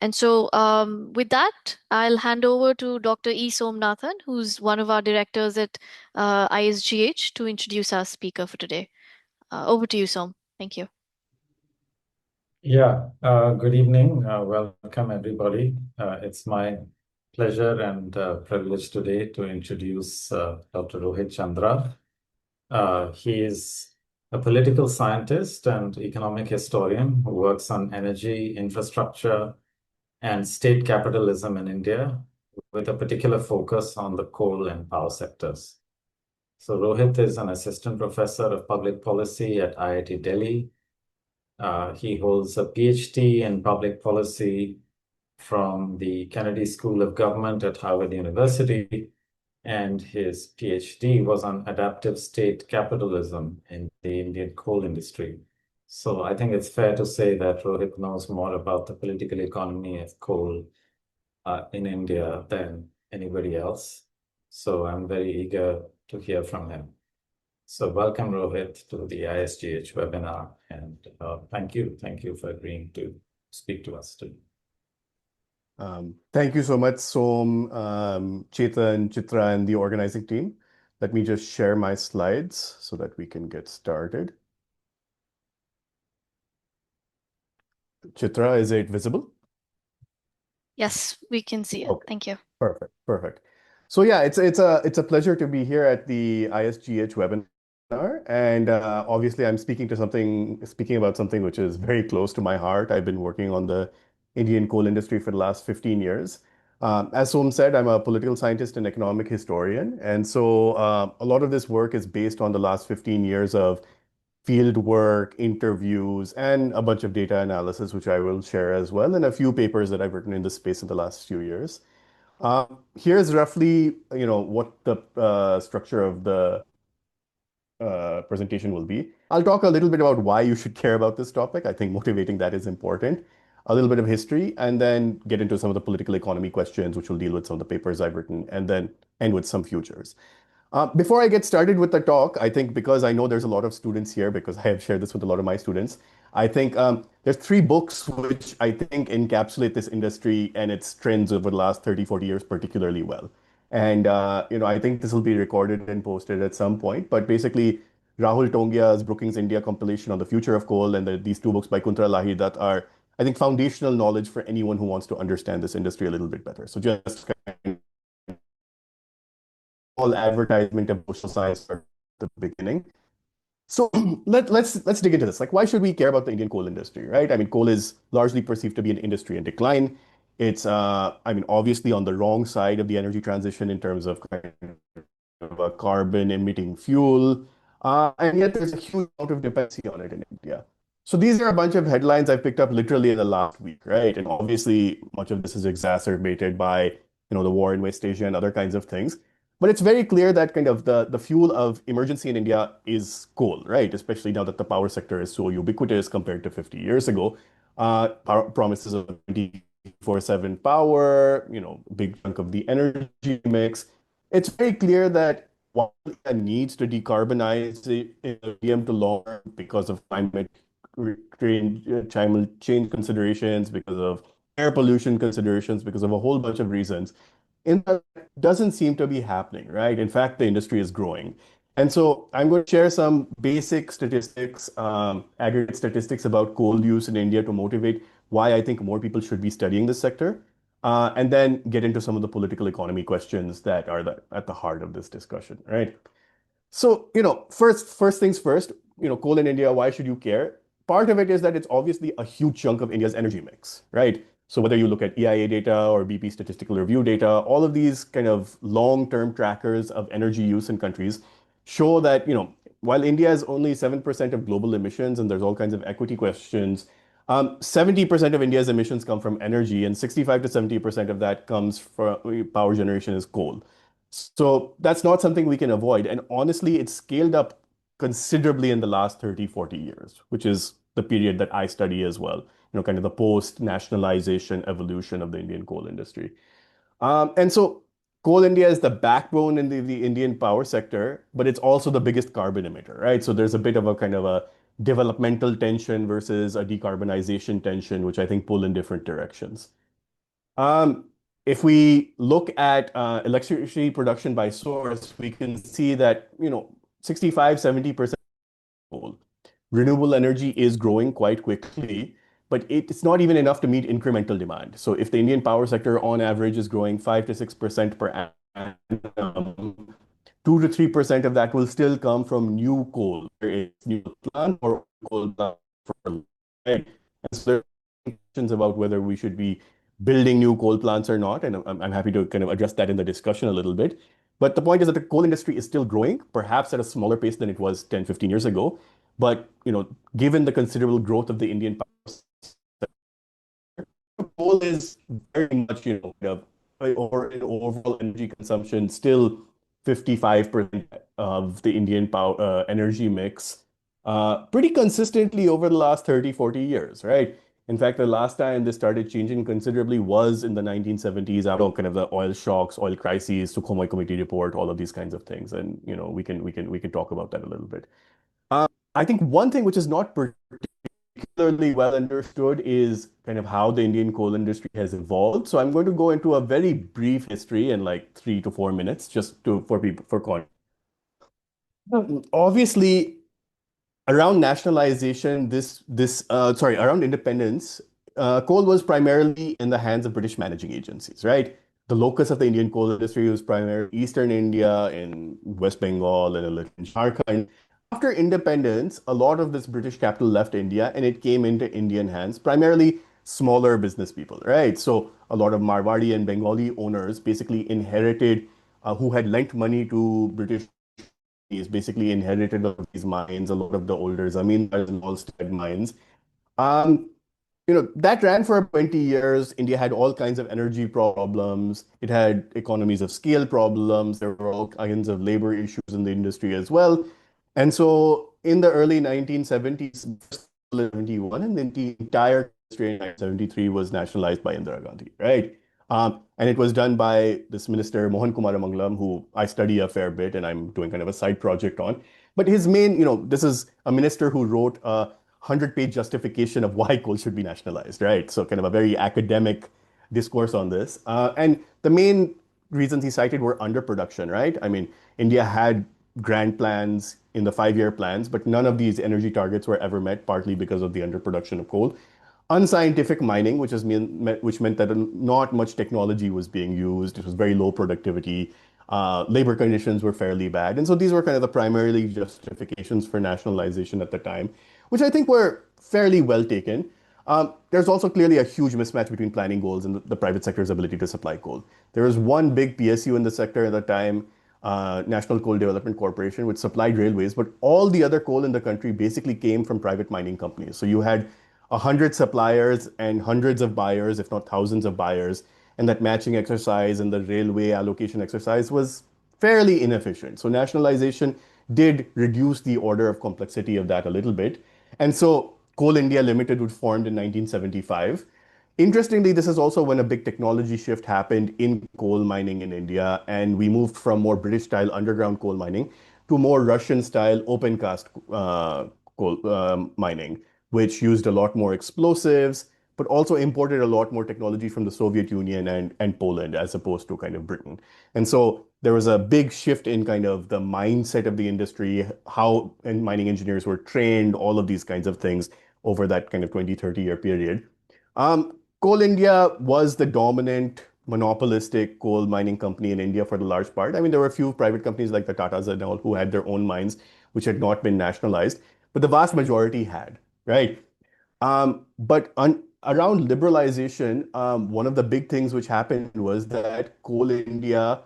And so, with that, I'll hand over to Dr. E. Somnathan, who's one of our directors at ISGH, to introduce our speaker for today. Over to you, Som. Thank you. Yeah, good evening. Welcome, everybody. It's my pleasure and privilege today to introduce Dr. Rohit Chandra. He is a political scientist and economic historian who works on energy, infrastructure, and state capitalism in India, with a particular focus on the coal and power sectors. So Rohit is an assistant professor of public policy at IIT Delhi. He holds a PhD in public policy from the Kennedy School of Government at Harvard University, and his PhD was on adaptive state capitalism in the Indian coal industry. So I think it's fair to say that Rohit knows more about the political economy of coal in India than anybody else. So I'm very eager to hear from him. So welcome, Rohit, to the ISGH webinar, and thank you for agreeing to speak to us today. Thank you so much, Som, Chetan, Chitra, and the organizing team. Let me just share my slides so that we can get started. Chitra, is it visible? Yes, we can see it. Okay. Thank you. Perfect. So yeah, it's a pleasure to be here at the ISGH webinar, and obviously I'm speaking about something which is very close to my heart. I've been working on the Indian coal industry for the last 15 years. As Som said, I'm a political scientist and economic historian, and so a lot of this work is based on the last 15 years of field work, interviews, and a bunch of data analysis, which I will share as well, and a few papers that I've written in this space in the last few years. Here's roughly, what the structure of the presentation will be. I'll talk a little bit about why you should care about this topic. I think motivating that is important. A little bit of history, and then get into some of the political economy questions, which will deal with some of the papers I've written, and then end with some futures. Before I get started with the talk, I think because I know there's a lot of students here, because I have shared this with a lot of my students, I think there's three books which I think encapsulate this industry and its trends over the last 30, 40 years particularly well. And I think this will be recorded and posted at some point. But basically, Rahul Tongia's Brookings India compilation on the future of coal, and these two books by Kuntara Lahi that are, I think, foundational knowledge for anyone who wants to understand this industry a little bit better. So just kind all advertisement of social science at the beginning. So let's dig into this. Like, why should we care about the Indian coal industry, right? I mean, coal is largely perceived to be an industry in decline. It's, obviously on the wrong side of the energy transition in terms of kind of a carbon emitting fuel. And yet there's a huge amount of dependency on it in India. So these are a bunch of headlines I picked up literally in the last week, right? And obviously much of this is exacerbated by, the war in West Asia and other kinds of things. But it's very clear that kind of the fuel of emergency in India is coal, right? Especially now that the power sector is so ubiquitous compared to 50 years ago. Promises of 24/7 power, big chunk of the energy mix. It's very clear that while India needs to decarbonize in the medium to long term because of climate change considerations, because of air pollution considerations, because of a whole bunch of reasons, that doesn't seem to be happening, right? In fact, the industry is growing. And so I'm going to share some basic statistics, aggregate statistics about coal use in India to motivate why I think more people should be studying this sector, and then get into some of the political economy questions that are at the heart of this discussion, right? So, first things first, coal in India, why should you care? Part of it is that it's obviously a huge chunk of India's energy mix, right? So whether you look at EIA data or BP statistical review data, all of these kind of long-term trackers of energy use in countries show that, while India is only 7% of global emissions and there's all kinds of equity questions, 70% of India's emissions come from energy, and 65 to 70% of that comes from power generation is coal. So that's not something we can avoid. And honestly, it's scaled up considerably in the last 30, 40 years, which is the period that I study as well, kind of the post-nationalization evolution of the Indian coal industry. And so Coal India is the backbone in the Indian power sector, but it's also the biggest carbon emitter, right? So there's a bit of a kind of a developmental tension versus a decarbonization tension, which I think pull in different directions. Um, if we look at electricity production by source, we can see that, 65, 70% coal. Renewable energy is growing quite quickly, but it's not even enough to meet incremental demand. So if the Indian power sector on average is growing 5 to 6% per annum, 2 to 3% of that will still come from new coal. There is new plant or coal plant for right? And so there are questions about whether we should be building new coal plants or not, and I'm happy to kind of address that in the discussion a little bit. But the point is that the coal industry is still growing, perhaps at a smaller pace than it was 10, 15 years ago. But given the considerable growth of the Indian power sector, coal is very much, or in overall energy consumption, still 55% of the Indian power energy mix, pretty consistently over the last 30, 40 years, right? In fact, the last time this started changing considerably was in the 1970s, after kind of the oil shocks, oil crises, Sukhoi Committee report, all of these kinds of things, and we can talk about that a little bit. I think one thing which is not particularly well understood is kind of how the Indian coal industry has evolved. So I'm going to go into a very brief history in like 3 to 4 minutes, just for people for context. Obviously, around nationalization, around independence, coal was primarily in the hands of British managing agencies, right? The locus of the Indian coal industry was primarily Eastern India, in West Bengal, and a little in Jharkhand. After independence, a lot of this British capital left India and it came into Indian hands, primarily smaller business people, right? So a lot of Marwadi and Bengali owners basically inherited, who had lent money to British, is basically inherited of these mines, a lot of the older zamindars and Volstead mines. Um, that ran for 20 years. India had all kinds of energy problems. It had economies of scale problems. There were all kinds of labor issues in the industry as well. And so in the early 1970s, 71, and then the entire industry in 1973 was nationalized by Indira Gandhi, right? And it was done by this minister, Mohan Kumar Mangalam, who I study a fair bit and I'm doing kind of a side project on. But his main, this is a minister who wrote a 100-page justification of why coal should be nationalized, right? So kind of a very academic discourse on this. And the main reasons he cited were underproduction, right? I mean, India had grand plans in the 5-year plans, but none of these energy targets were ever met, partly because of the underproduction of coal. Unscientific mining, which meant that not much technology was being used. It was very low productivity. Labor conditions were fairly bad. And so these were kind of the primarily justifications for nationalization at the time, which I think were fairly well taken. There's also clearly a huge mismatch between planning goals and the private sector's ability to supply coal. There was one big PSU in the sector at the time, National Coal Development Corporation, which supplied railways, but all the other coal in the country basically came from private mining companies. So you had 100 suppliers and hundreds of buyers, if not thousands of buyers, and that matching exercise and the railway allocation exercise was fairly inefficient. So nationalization did reduce the order of complexity of that a little bit. And so Coal India Limited was formed in 1975. Interestingly, this is also when a big technology shift happened in coal mining in India, and we moved from more British style underground coal mining to more Russian style open cast coal mining, which used a lot more explosives, but also imported a lot more technology from the Soviet Union and Poland as opposed to kind of Britain. And so there was a big shift in kind of the mindset of the industry, how and mining engineers were trained, all of these kinds of things over that kind of 20, 30-year period. Coal India was the dominant monopolistic coal mining company in India for the large part. I mean, there were a few private companies like the Tatas and all who had their own mines, which had not been nationalized, but the vast majority had, right? Around liberalization, one of the big things which happened was that Coal India,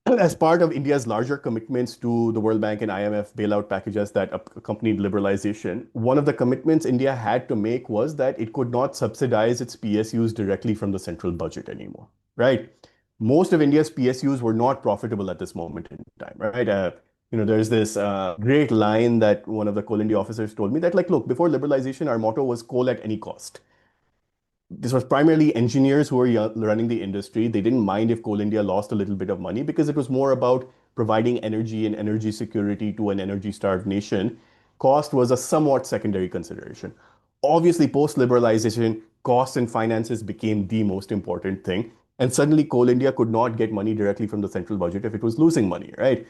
as part of India's larger commitments to the World Bank and IMF bailout packages that accompanied liberalization, one of the commitments India had to make was that it could not subsidize its PSUs directly from the central budget anymore, right? Most of India's PSUs were not profitable at this moment in time, right? There's this great line that one of the Coal India officers told me that, like, look, before liberalization, our motto was coal at any cost. This was primarily engineers who were running the industry. They didn't mind if Coal India lost a little bit of money because it was more about providing energy and energy security to an energy-starved nation. Cost was a somewhat secondary consideration. Obviously, post-liberalization, costs and finances became the most important thing. And suddenly Coal India could not get money directly from the central budget if it was losing money, right?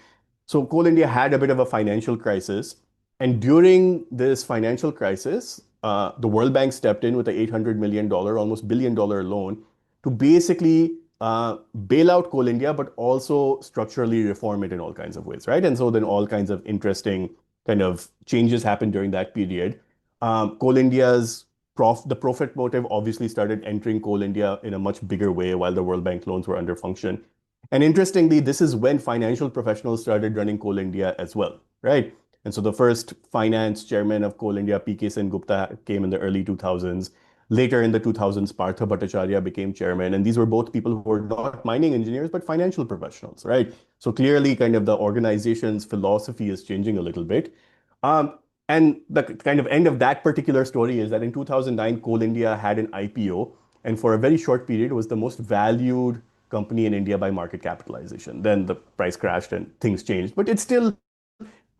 So Coal India had a bit of a financial crisis. And during this financial crisis, the World Bank stepped in with an $800 million, almost billion-dollar loan to basically bail out Coal India, but also structurally reform it in all kinds of ways, right? And so then all kinds of interesting kind of changes happened during that period. Coal India's the profit motive obviously started entering Coal India in a much bigger way while the World Bank loans were under function. And interestingly, this is when financial professionals started running Coal India as well, right? And so the first finance chairman of Coal India, P.K. Sen Gupta, came in the early 2000s. Later in the 2000s, Partha Bhattacharya became chairman. And these were both people who were not mining engineers, but financial professionals, right? So clearly, kind of the organization's philosophy is changing a little bit. Um, and the kind of end of that particular story is that in 2009, Coal India had an IPO, and for a very short period, was the most valued company in India by market capitalization. Then the price crashed and things changed, but it's still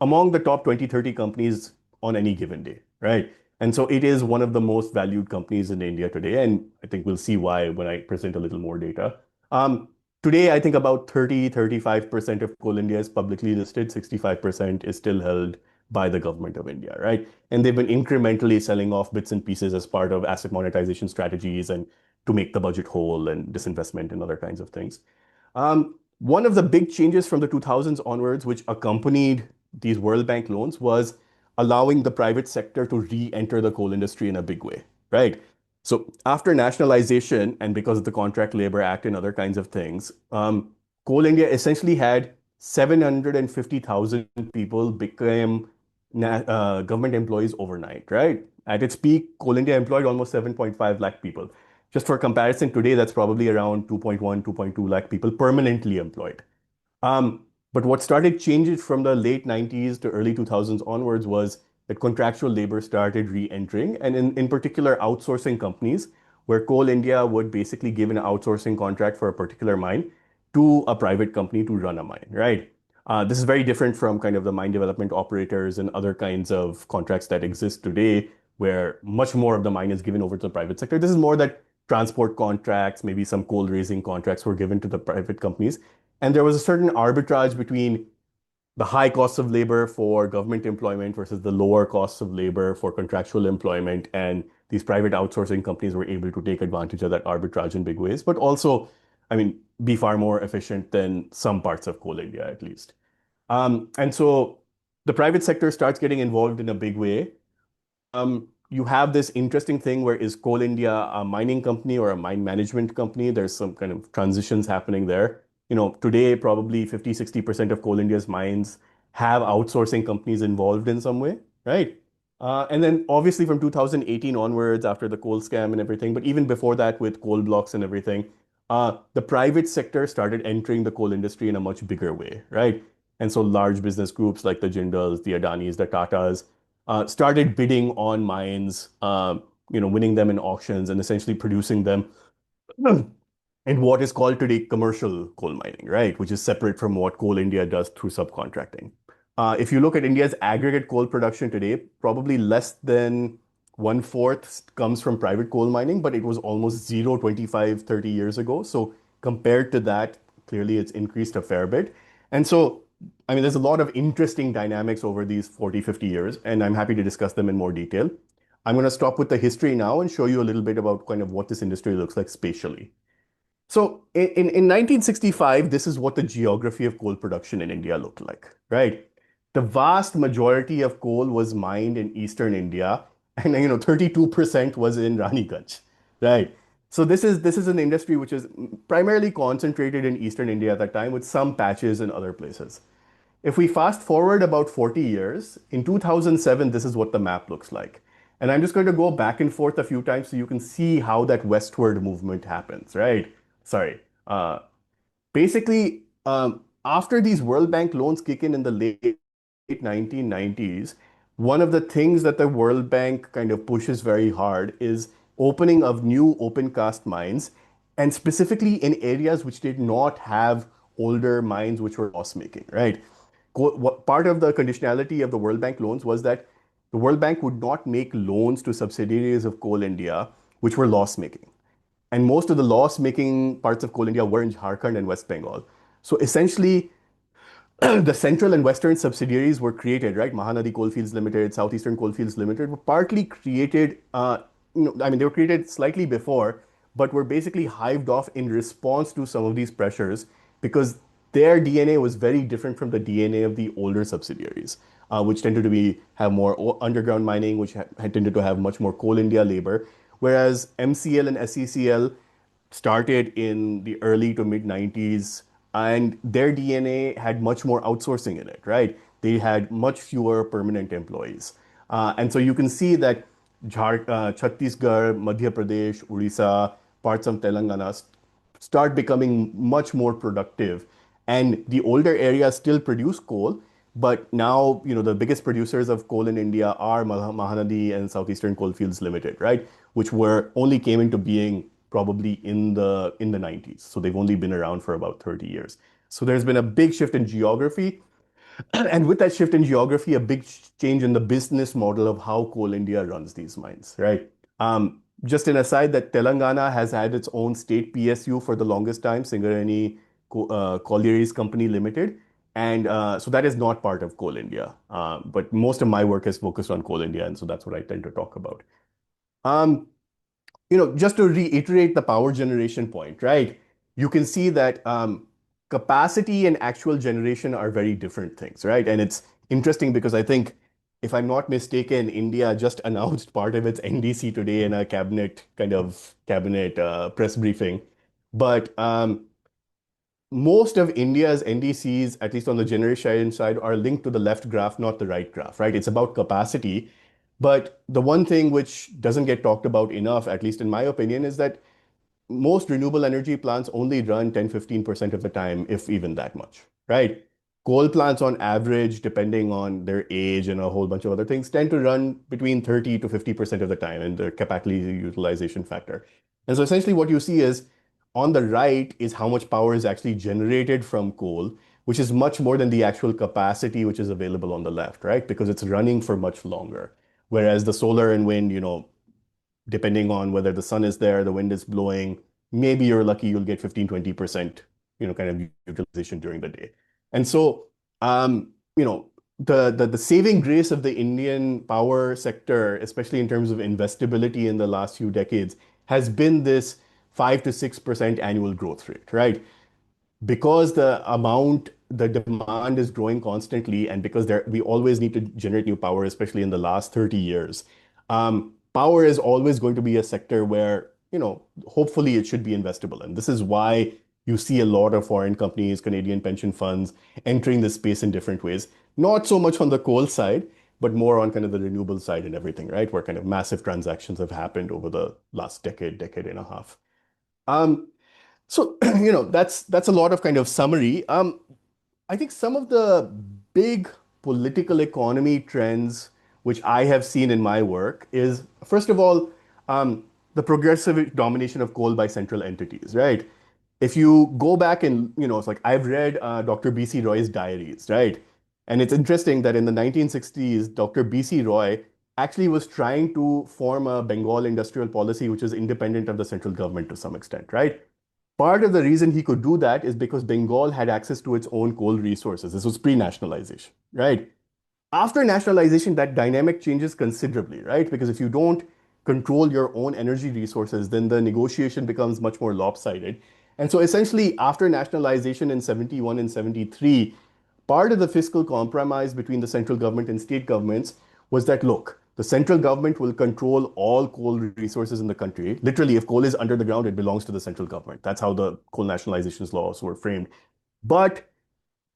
among the top 20, 30 companies on any given day, right? And so it is one of the most valued companies in India today. And I think we'll see why when I present a little more data. Today, I think about 35% of Coal India is publicly listed, 65% is still held by the government of India, right? And they've been incrementally selling off bits and pieces as part of asset monetization strategies and to make the budget whole and disinvestment and other kinds of things. One of the big changes from the 2000s onwards, which accompanied these World Bank loans, was allowing the private sector to re-enter the coal industry in a big way, right? So after nationalization and because of the Contract Labor Act and other kinds of things, Coal India essentially had 750,000 people became government employees overnight, right? At its peak, Coal India employed almost 7.5 lakh people. Just for comparison, today that's probably around 2.1, 2.2 lakh people permanently employed. But what started changing from the late 90s to early 2000s onwards was that contractual labor started re-entering, and in particular, outsourcing companies, where Coal India would basically give an outsourcing contract for a particular mine to a private company to run a mine, right? This is very different from kind of the mine development operators and other kinds of contracts that exist today, where much more of the mine is given over to the private sector. This is more that transport contracts, maybe some coal raising contracts were given to the private companies. And there was a certain arbitrage between the high costs of labor for government employment versus the lower costs of labor for contractual employment. And these private outsourcing companies were able to take advantage of that arbitrage in big ways, but also, I mean, be far more efficient than some parts of Coal India, at least. And so the private sector starts getting involved in a big way. You have this interesting thing where is Coal India a mining company or a mine management company? There's some kind of transitions happening there. Today, probably 50, 60% of Coal India's mines have outsourcing companies involved in some way, right? And then obviously from 2018 onwards, after the coal scam and everything, but even before that with coal blocks and everything, the private sector started entering the coal industry in a much bigger way, right? And so large business groups like the Jindals, the Adanis, the Tatas, started bidding on mines, winning them in auctions and essentially producing them in what is called today commercial coal mining, right? Which is separate from what Coal India does through subcontracting. If you look at India's aggregate coal production today, probably less than one-fourth comes from private coal mining, but it was almost zero 25, 30 years ago. So compared to that, clearly it's increased a fair bit. And so, I mean, there's a lot of interesting dynamics over these 40, 50 years, and I'm happy to discuss them in more detail. I'm going to stop with the history now and show you a little bit about kind of what this industry looks like spatially. So in 1965, this is what the geography of coal production in India looked like, right? The vast majority of coal was mined in eastern India, and 32% was in Raniganj, right? So this is an industry which is primarily concentrated in eastern India at that time, with some patches in other places. If we fast forward about 40 years, in 2007, this is what the map looks like. And I'm just going to go back and forth a few times so you can see how that westward movement happens, right? Sorry. Basically, after these World Bank loans kick in the late 1990s, one of the things that the World Bank kind of pushes very hard is opening of new open cast mines, and specifically in areas which did not have older mines which were loss making, right? Part of the conditionality of the World Bank loans was that the World Bank would not make loans to subsidiaries of Coal India which were loss-making. And most of the loss-making parts of Coal India were in Jharkhand and West Bengal. So essentially, the central and western subsidiaries were created, right? Mahanadi Coalfields Limited, Southeastern Coalfields Limited were partly created, I mean, they were created slightly before, but were basically hived off in response to some of these pressures because their DNA was very different from the DNA of the older subsidiaries, which tended to have more underground mining, which had tended to have much more Coal India labor, whereas MCL and SECL started in the early to mid 90s, and their DNA had much more outsourcing in it, right? They had much fewer permanent employees. And so you can see that Chhattisgarh, Madhya Pradesh, Odisha, parts of Telangana start becoming much more productive. And the older areas still produce coal, but now, the biggest producers of coal in India are Mahanadi and Southeastern Coalfields Limited, right? Which were only came into being probably in the 90s. So they've only been around for about 30 years. So there's been a big shift in geography. And with that shift in geography, a big change in the business model of how Coal India runs these mines, right? Just an aside that Telangana has had its own state PSU for the longest time, Singareni Collieries Company Limited. And so that is not part of Coal India. But most of my work is focused on Coal India. And so that's what I tend to talk about. Just to reiterate the power generation point, right? You can see that capacity and actual generation are very different things, right? And it's interesting because I think, if I'm not mistaken, India just announced part of its NDC today in a cabinet press briefing. But most of India's NDCs, at least on the generation side, are linked to the left graph, not the right graph, right? It's about capacity. But the one thing which doesn't get talked about enough, at least in my opinion, is that most renewable energy plants only run 10-15% of the time, if even that much, right? Coal plants, on average, depending on their age and a whole bunch of other things, tend to run between 30 to 50% of the time in the capacity utilization factor. And so essentially what you see is on the right is how much power is actually generated from coal, which is much more than the actual capacity which is available on the left, right? Because it's running for much longer. Whereas the solar and wind, depending on whether the sun is there, the wind is blowing, maybe you're lucky you'll get 15-20%, kind of utilization during the day. And so, the saving grace of the Indian power sector, especially in terms of investability in the last few decades, has been this 5 to 6% annual growth rate, right? Because the demand is growing constantly, and because we always need to generate new power, especially in the last 30 years, power is always going to be a sector where, hopefully it should be investable. And this is why you see a lot of foreign companies, Canadian pension funds entering this space in different ways. Not so much on the coal side, but more on kind of the renewable side and everything, right? Where kind of massive transactions have happened over the last decade and a half. So, that's a lot of kind of summary. I think some of the big political economy trends which I have seen in my work is, first of all, the progressive domination of coal by central entities, right? If you go back and, it's like I've read Dr. B.C. Roy's diaries, right? And it's interesting that in the 1960s, Dr. B.C. Roy actually was trying to form a Bengal industrial policy which is independent of the central government to some extent, right? Part of the reason he could do that is because Bengal had access to its own coal resources. This was pre-nationalization, right? After nationalization, that dynamic changes considerably, right? Because if you don't control your own energy resources, then the negotiation becomes much more lopsided. And so essentially, after nationalization in 71 and 73, part of the fiscal compromise between the central government and state governments was that, look, the central government will control all coal resources in the country. Literally, if coal is under the ground, it belongs to the central government. That's how the coal nationalization laws were framed. But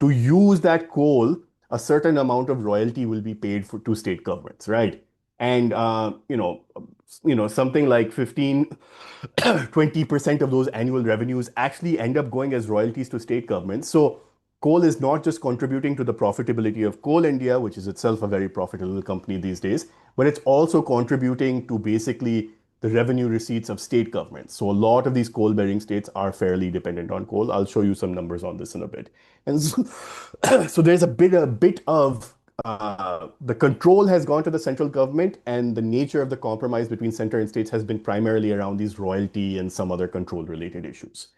to use that coal, a certain amount of royalty will be paid to state governments, right? And something like 15-20% of annual revenues actually end up going as royalties to state governments. So coal is not just contributing to the profitability of Coal India, which is itself a very profitable company these days, but it's also contributing to basically the revenue receipts of state governments. So a lot of these coal-bearing states are fairly dependent on coal. I'll show you some numbers on this in a bit. And so, so there's a bit of the control has gone to the central government, and the nature of the compromise between center and states has been primarily around these royalty and some other control related issues.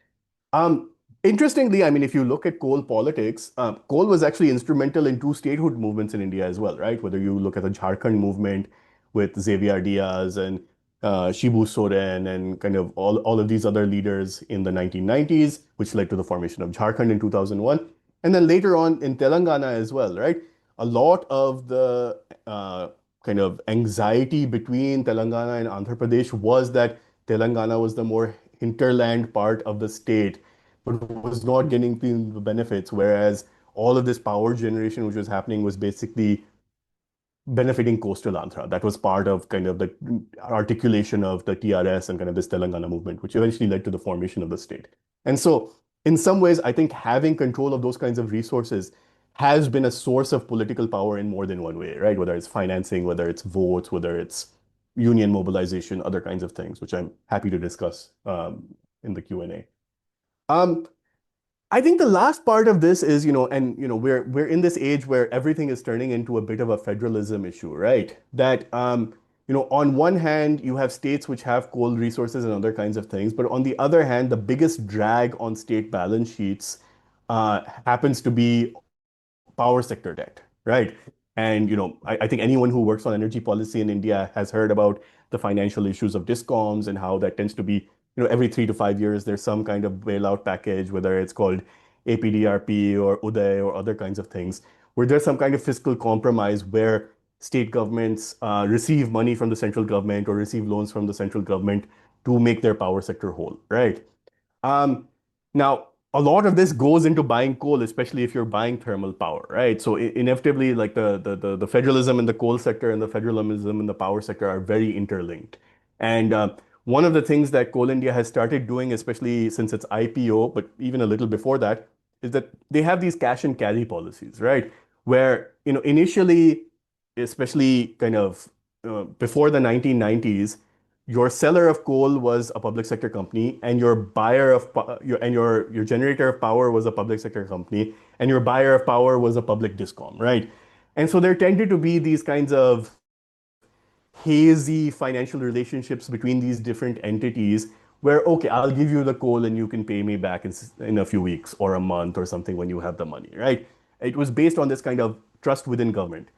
Um, Interestingly, I mean, if you look at coal politics, coal was actually instrumental in two statehood movements in India as well, right? Whether you look at the Jharkhand movement with Xavier Diaz and Shibu Soren and kind of all of these other leaders in the 1990s, which led to the formation of Jharkhand in 2001. And then later on in Telangana as well, right? A lot of the kind of anxiety between Telangana and Andhra Pradesh was that Telangana was the more hinterland part of the state, but was not getting the benefits, whereas all of this power generation which was happening was basically benefiting coastal Andhra. That was part of kind of the articulation of the TRS and kind of this Telangana movement, which eventually led to the formation of the state. And so, in some ways, I think having control of those kinds of resources has been a source of political power in more than one way, right? Whether it's financing, whether it's votes, whether it's union mobilization, other kinds of things, which I'm happy to discuss in the Q&A. Um, I think the last part of this is, we're in this age where everything is turning into a bit of a federalism issue, right? That on one hand, you have states which have coal resources and other kinds of things, but on the other hand, the biggest drag on state balance sheets happens to be power sector debt, right? And I think anyone who works on energy policy in India has heard about the financial issues of discoms and how that tends to be, every 3 to 5 years there's some kind of bailout package, whether it's called APDRP or Uday or other kinds of things, where there's some kind of fiscal compromise where state governments receive money from the central government or receive loans from the central government to make their power sector whole, right? Um, Now, a lot of this goes into buying coal, especially if you're buying thermal power, right? So inevitably, like the federalism in the coal sector and the federalism in the power sector are very interlinked. And one of the things that Coal India has started doing, especially since its IPO, but even a little before that, is that they have these cash and carry policies, right? Where, initially, especially kind of before the 1990s, your seller of coal was a public sector company, and your buyer of your generator of power was a public sector company, and your buyer of power was a public discom, right? And so there tended to be these kinds of hazy financial relationships between these different entities where, okay, I'll give you the coal and you can pay me back in a few weeks or a month or something when you have the money, right? It was based on this kind of trust within government.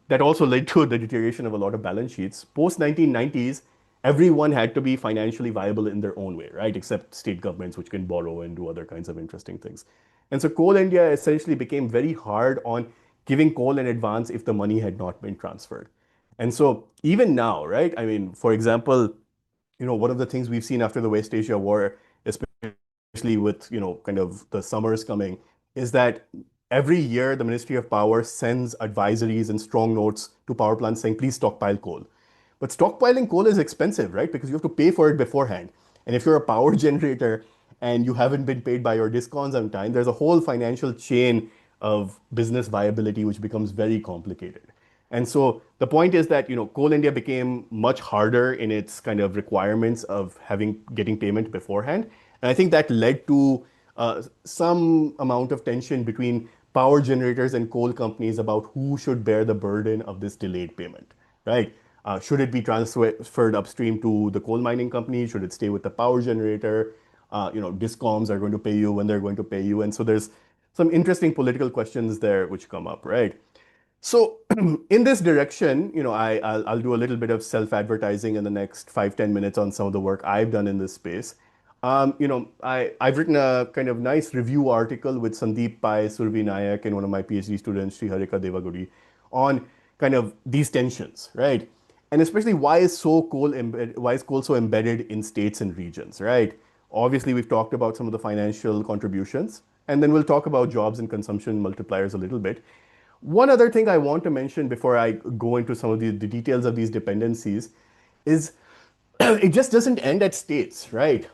That also led to the deterioration of a lot of balance sheets. Post 1990s, everyone had to be financially viable in their own way, right? Except state governments, which can borrow and do other kinds of interesting things. And so Coal India essentially became very hard on giving coal in advance if the money had not been transferred. And so even now, right? I mean, for example, one of the things we've seen after the West Asia War, especially with, kind of the summers coming, is that every year the Ministry of Power sends advisories and strong notes to power plants saying, please stockpile coal. But stockpiling coal is expensive, right? Because you have to pay for it beforehand. And if you're a power generator and you haven't been paid by your discoms on time, there's a whole financial chain of business viability which becomes very complicated. And so the point is that, Coal India became much harder in its kind of requirements of getting payment beforehand. And I think that led to some amount of tension between power generators and coal companies about who should bear the burden of this delayed payment, right? Should it be transferred upstream to the coal mining company? Should it stay with the power generator? Discoms are going to pay you when they're going to pay you. And so there's some interesting political questions there which come up, right? So in this direction, I'll do a little bit of self-advertising in the next 5-10 minutes on some of the work I've done in this space. I've written a kind of nice review article with Sandeep Pai, Survi Nayak, and one of my PhD students, Sriharika Devagudi, on kind of these tensions, right? And especially why is coal so embedded in states and regions, right? Obviously, we've talked about some of the financial contributions, and then we'll talk about jobs and consumption multipliers a little bit. One other thing I want to mention before I go into some of the details of these dependencies is it just doesn't end at states, right?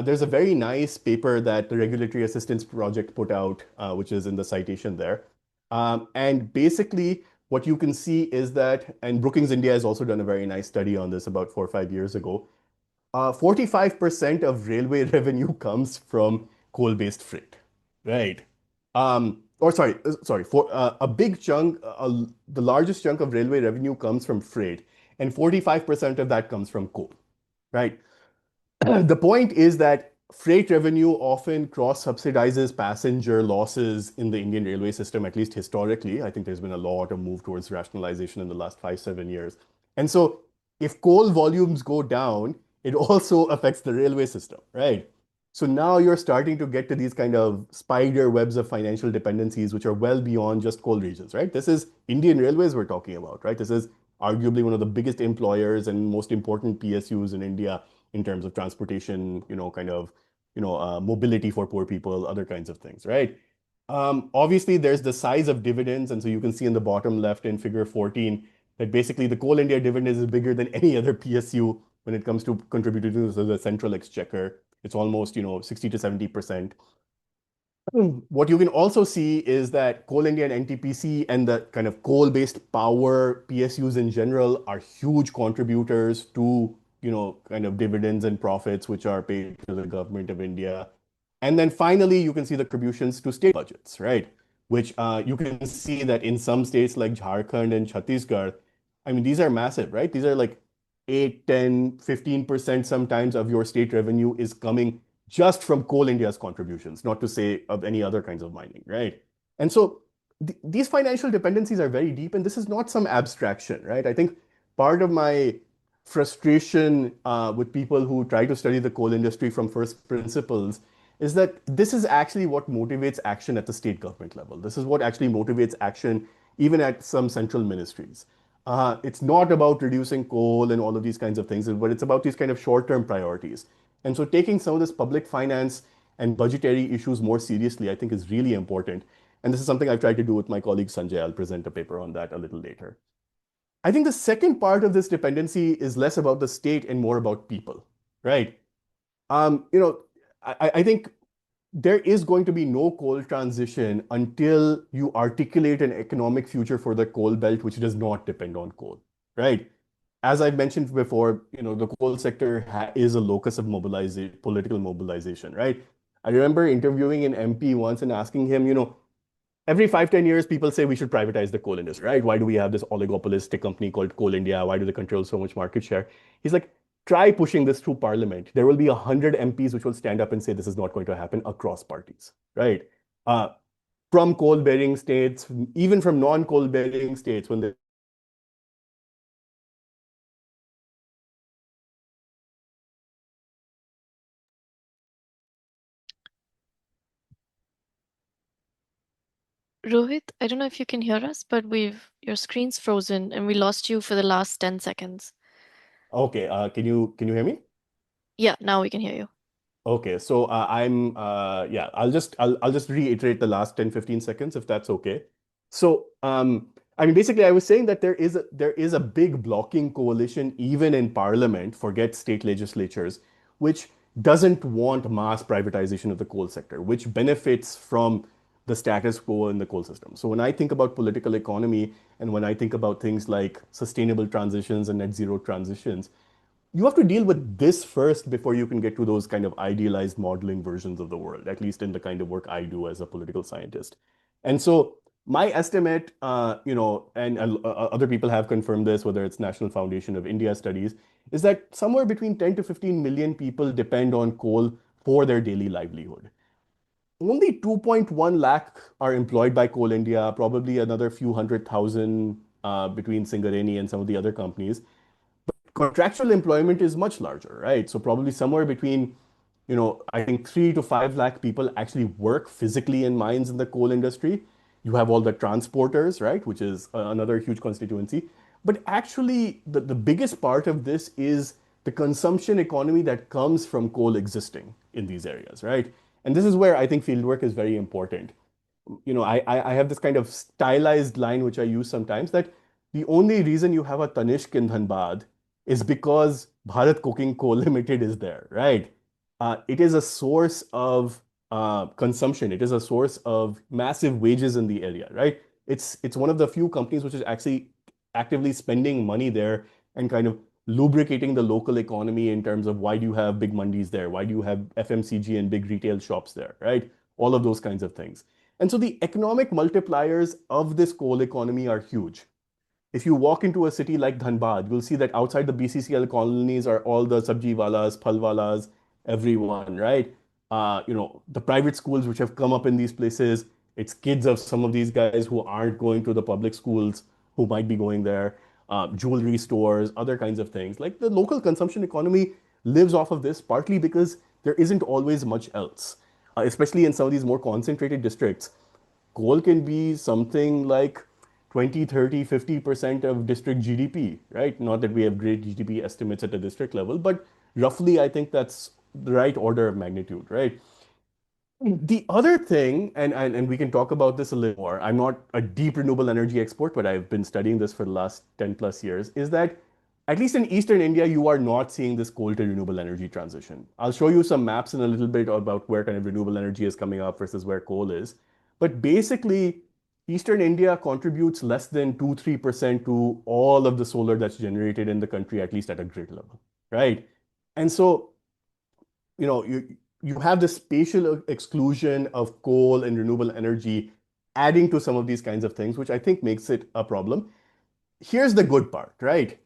There's a very nice paper that the Regulatory Assistance Project put out, which is in the citation there. And basically, what you can see is that, and Brookings India has also done a very nice study on this about 4 or 5 years ago. 45% of railway revenue comes from coal-based freight, right? or sorry, for a big chunk, the largest chunk of railway revenue comes from freight, and 45% of that comes from coal, right? The point is that freight revenue often cross-subsidizes passenger losses in the Indian railway system, at least historically. I think there's been a lot of move towards rationalization in the last 5, 7 years. And so if coal volumes go down, it also affects the railway system, right? So now you're starting to get to these kind of spider webs of financial dependencies, which are well beyond just coal regions, right? This is Indian Railways we're talking about, right? This is arguably one of the biggest employers and most important PSUs in India in terms of transportation, mobility for poor people, other kinds of things, right? Obviously, there's the size of dividends, and so you can see in the bottom left in figure 14 that basically the Coal India dividend is bigger than any other PSU when it comes to contributing to the central exchequer. It's almost, 60 to 70%. What you can also see is that Coal India and NTPC and the kind of coal-based power PSUs in general are huge contributors to, kind of dividends and profits which are paid to the government of India. And then finally, you can see the contributions to state budgets, right? Which you can see that in some states like Jharkhand and Chhattisgarh, I mean, these are massive, right? These are like 8, 10, 15% sometimes of your state revenue is coming just from Coal India's contributions, not to say of any other kinds of mining, right? And so these financial dependencies are very deep, and this is not some abstraction, right? I think part of my frustration with people who try to study the coal industry from first principles is that this is actually what motivates action at the state government level. This is what actually motivates action even at some central ministries. It's not about reducing coal and all of these kinds of things, but it's about these kind of short-term priorities. And so taking some of this public finance and budgetary issues more seriously, I think is really important. And this is something I've tried to do with my colleague Sanjay. I'll present a paper on that a little later. I think the second part of this dependency is less about the state and more about people, right? Um, you know, I think there is going to be no coal transition until you articulate an economic future for the coal belt, which does not depend on coal, right? As I've mentioned before, the coal sector is a locus of mobilization, political mobilization, right? I remember interviewing an MP once and asking him, every 5, 10 years, people say we should privatize the coal industry, right? Why do we have this oligopolistic company called Coal India? Why do they control so much market share? He's like, try pushing this through parliament. There will be 100 MPs which will stand up and say this is not going to happen across parties, right? Uh, from coal-bearing states, even from non-coal-bearing states, when they Rohit, I don't know if you can hear us, but your screen's frozen and we lost you for the last 10 seconds. Okay, can you hear me? Yeah, now we can hear you. Okay, so yeah, I'll just reiterate the last 10, 15 seconds if that's okay. So I mean basically I was saying that there is a big blocking coalition even in parliament, forget state legislatures, which doesn't want mass privatization of the coal sector, which benefits from the status quo in the coal system. So when I think about political economy and when I think about things like sustainable transitions and net zero transitions, you have to deal with this first before you can get to those kind of idealized modeling versions of the world, at least in the kind of work I do as a political scientist. And so my estimate, and other people have confirmed this, whether it's National Foundation of India studies, is that somewhere between 10 to 15 million people depend on coal for their daily livelihood. Only 2.1 lakh are employed by Coal India, probably another few 100,000 between Singareni and some of the other companies. Contractual employment is much larger, right? So probably somewhere between, I think 3 to 5 lakh people actually work physically in mines in the coal industry. You have all the transporters, right? Which is another huge constituency. But actually, the biggest part of this is the consumption economy that comes from coal existing in these areas, right? And this is where I think fieldwork is very important. I have this kind of stylized line which I use sometimes that the only reason you have a Tanishq in Dhanbad is because Bharat Coking Coal Limited is there, right? It is a source of consumption. It is a source of massive wages in the area, right? It's one of the few companies which is actually actively spending money there and kind of lubricating the local economy in terms of why do you have big mandis there? Why do you have FMCG and big retail shops there, right? All of those kinds of things. And so the economic multipliers of this coal economy are huge. If you walk into a city like Dhanbad, you'll see that outside the BCCL colonies are all the sabji walas, phal walas, everyone, right? The private schools which have come up in these places, it's kids of some of these guys who aren't going to the public schools who might be going there, jewelry stores, other kinds of things. Like the local consumption economy lives off of this partly because there isn't always much else, especially in some of these more concentrated districts. Coal can be something like 20, 30, 50% of district GDP, right? Not that we have great GDP estimates at the district level, but roughly I think that's the right order of magnitude, right? The other thing, and we can talk about this a little more, I'm not a deep renewable energy expert, but I've been studying this for the last 10 plus years, is that at least in Eastern India, you are not seeing this coal to renewable energy transition. I'll show you some maps in a little bit about where kind of renewable energy is coming up versus where coal is. But basically, Eastern India contributes less than 2, 3% to all of the solar that's generated in the country, at least at a grid level, right? And so you have this spatial exclusion of coal and renewable energy adding to some of these kinds of things, which I think makes it a problem. Here's the good part, right?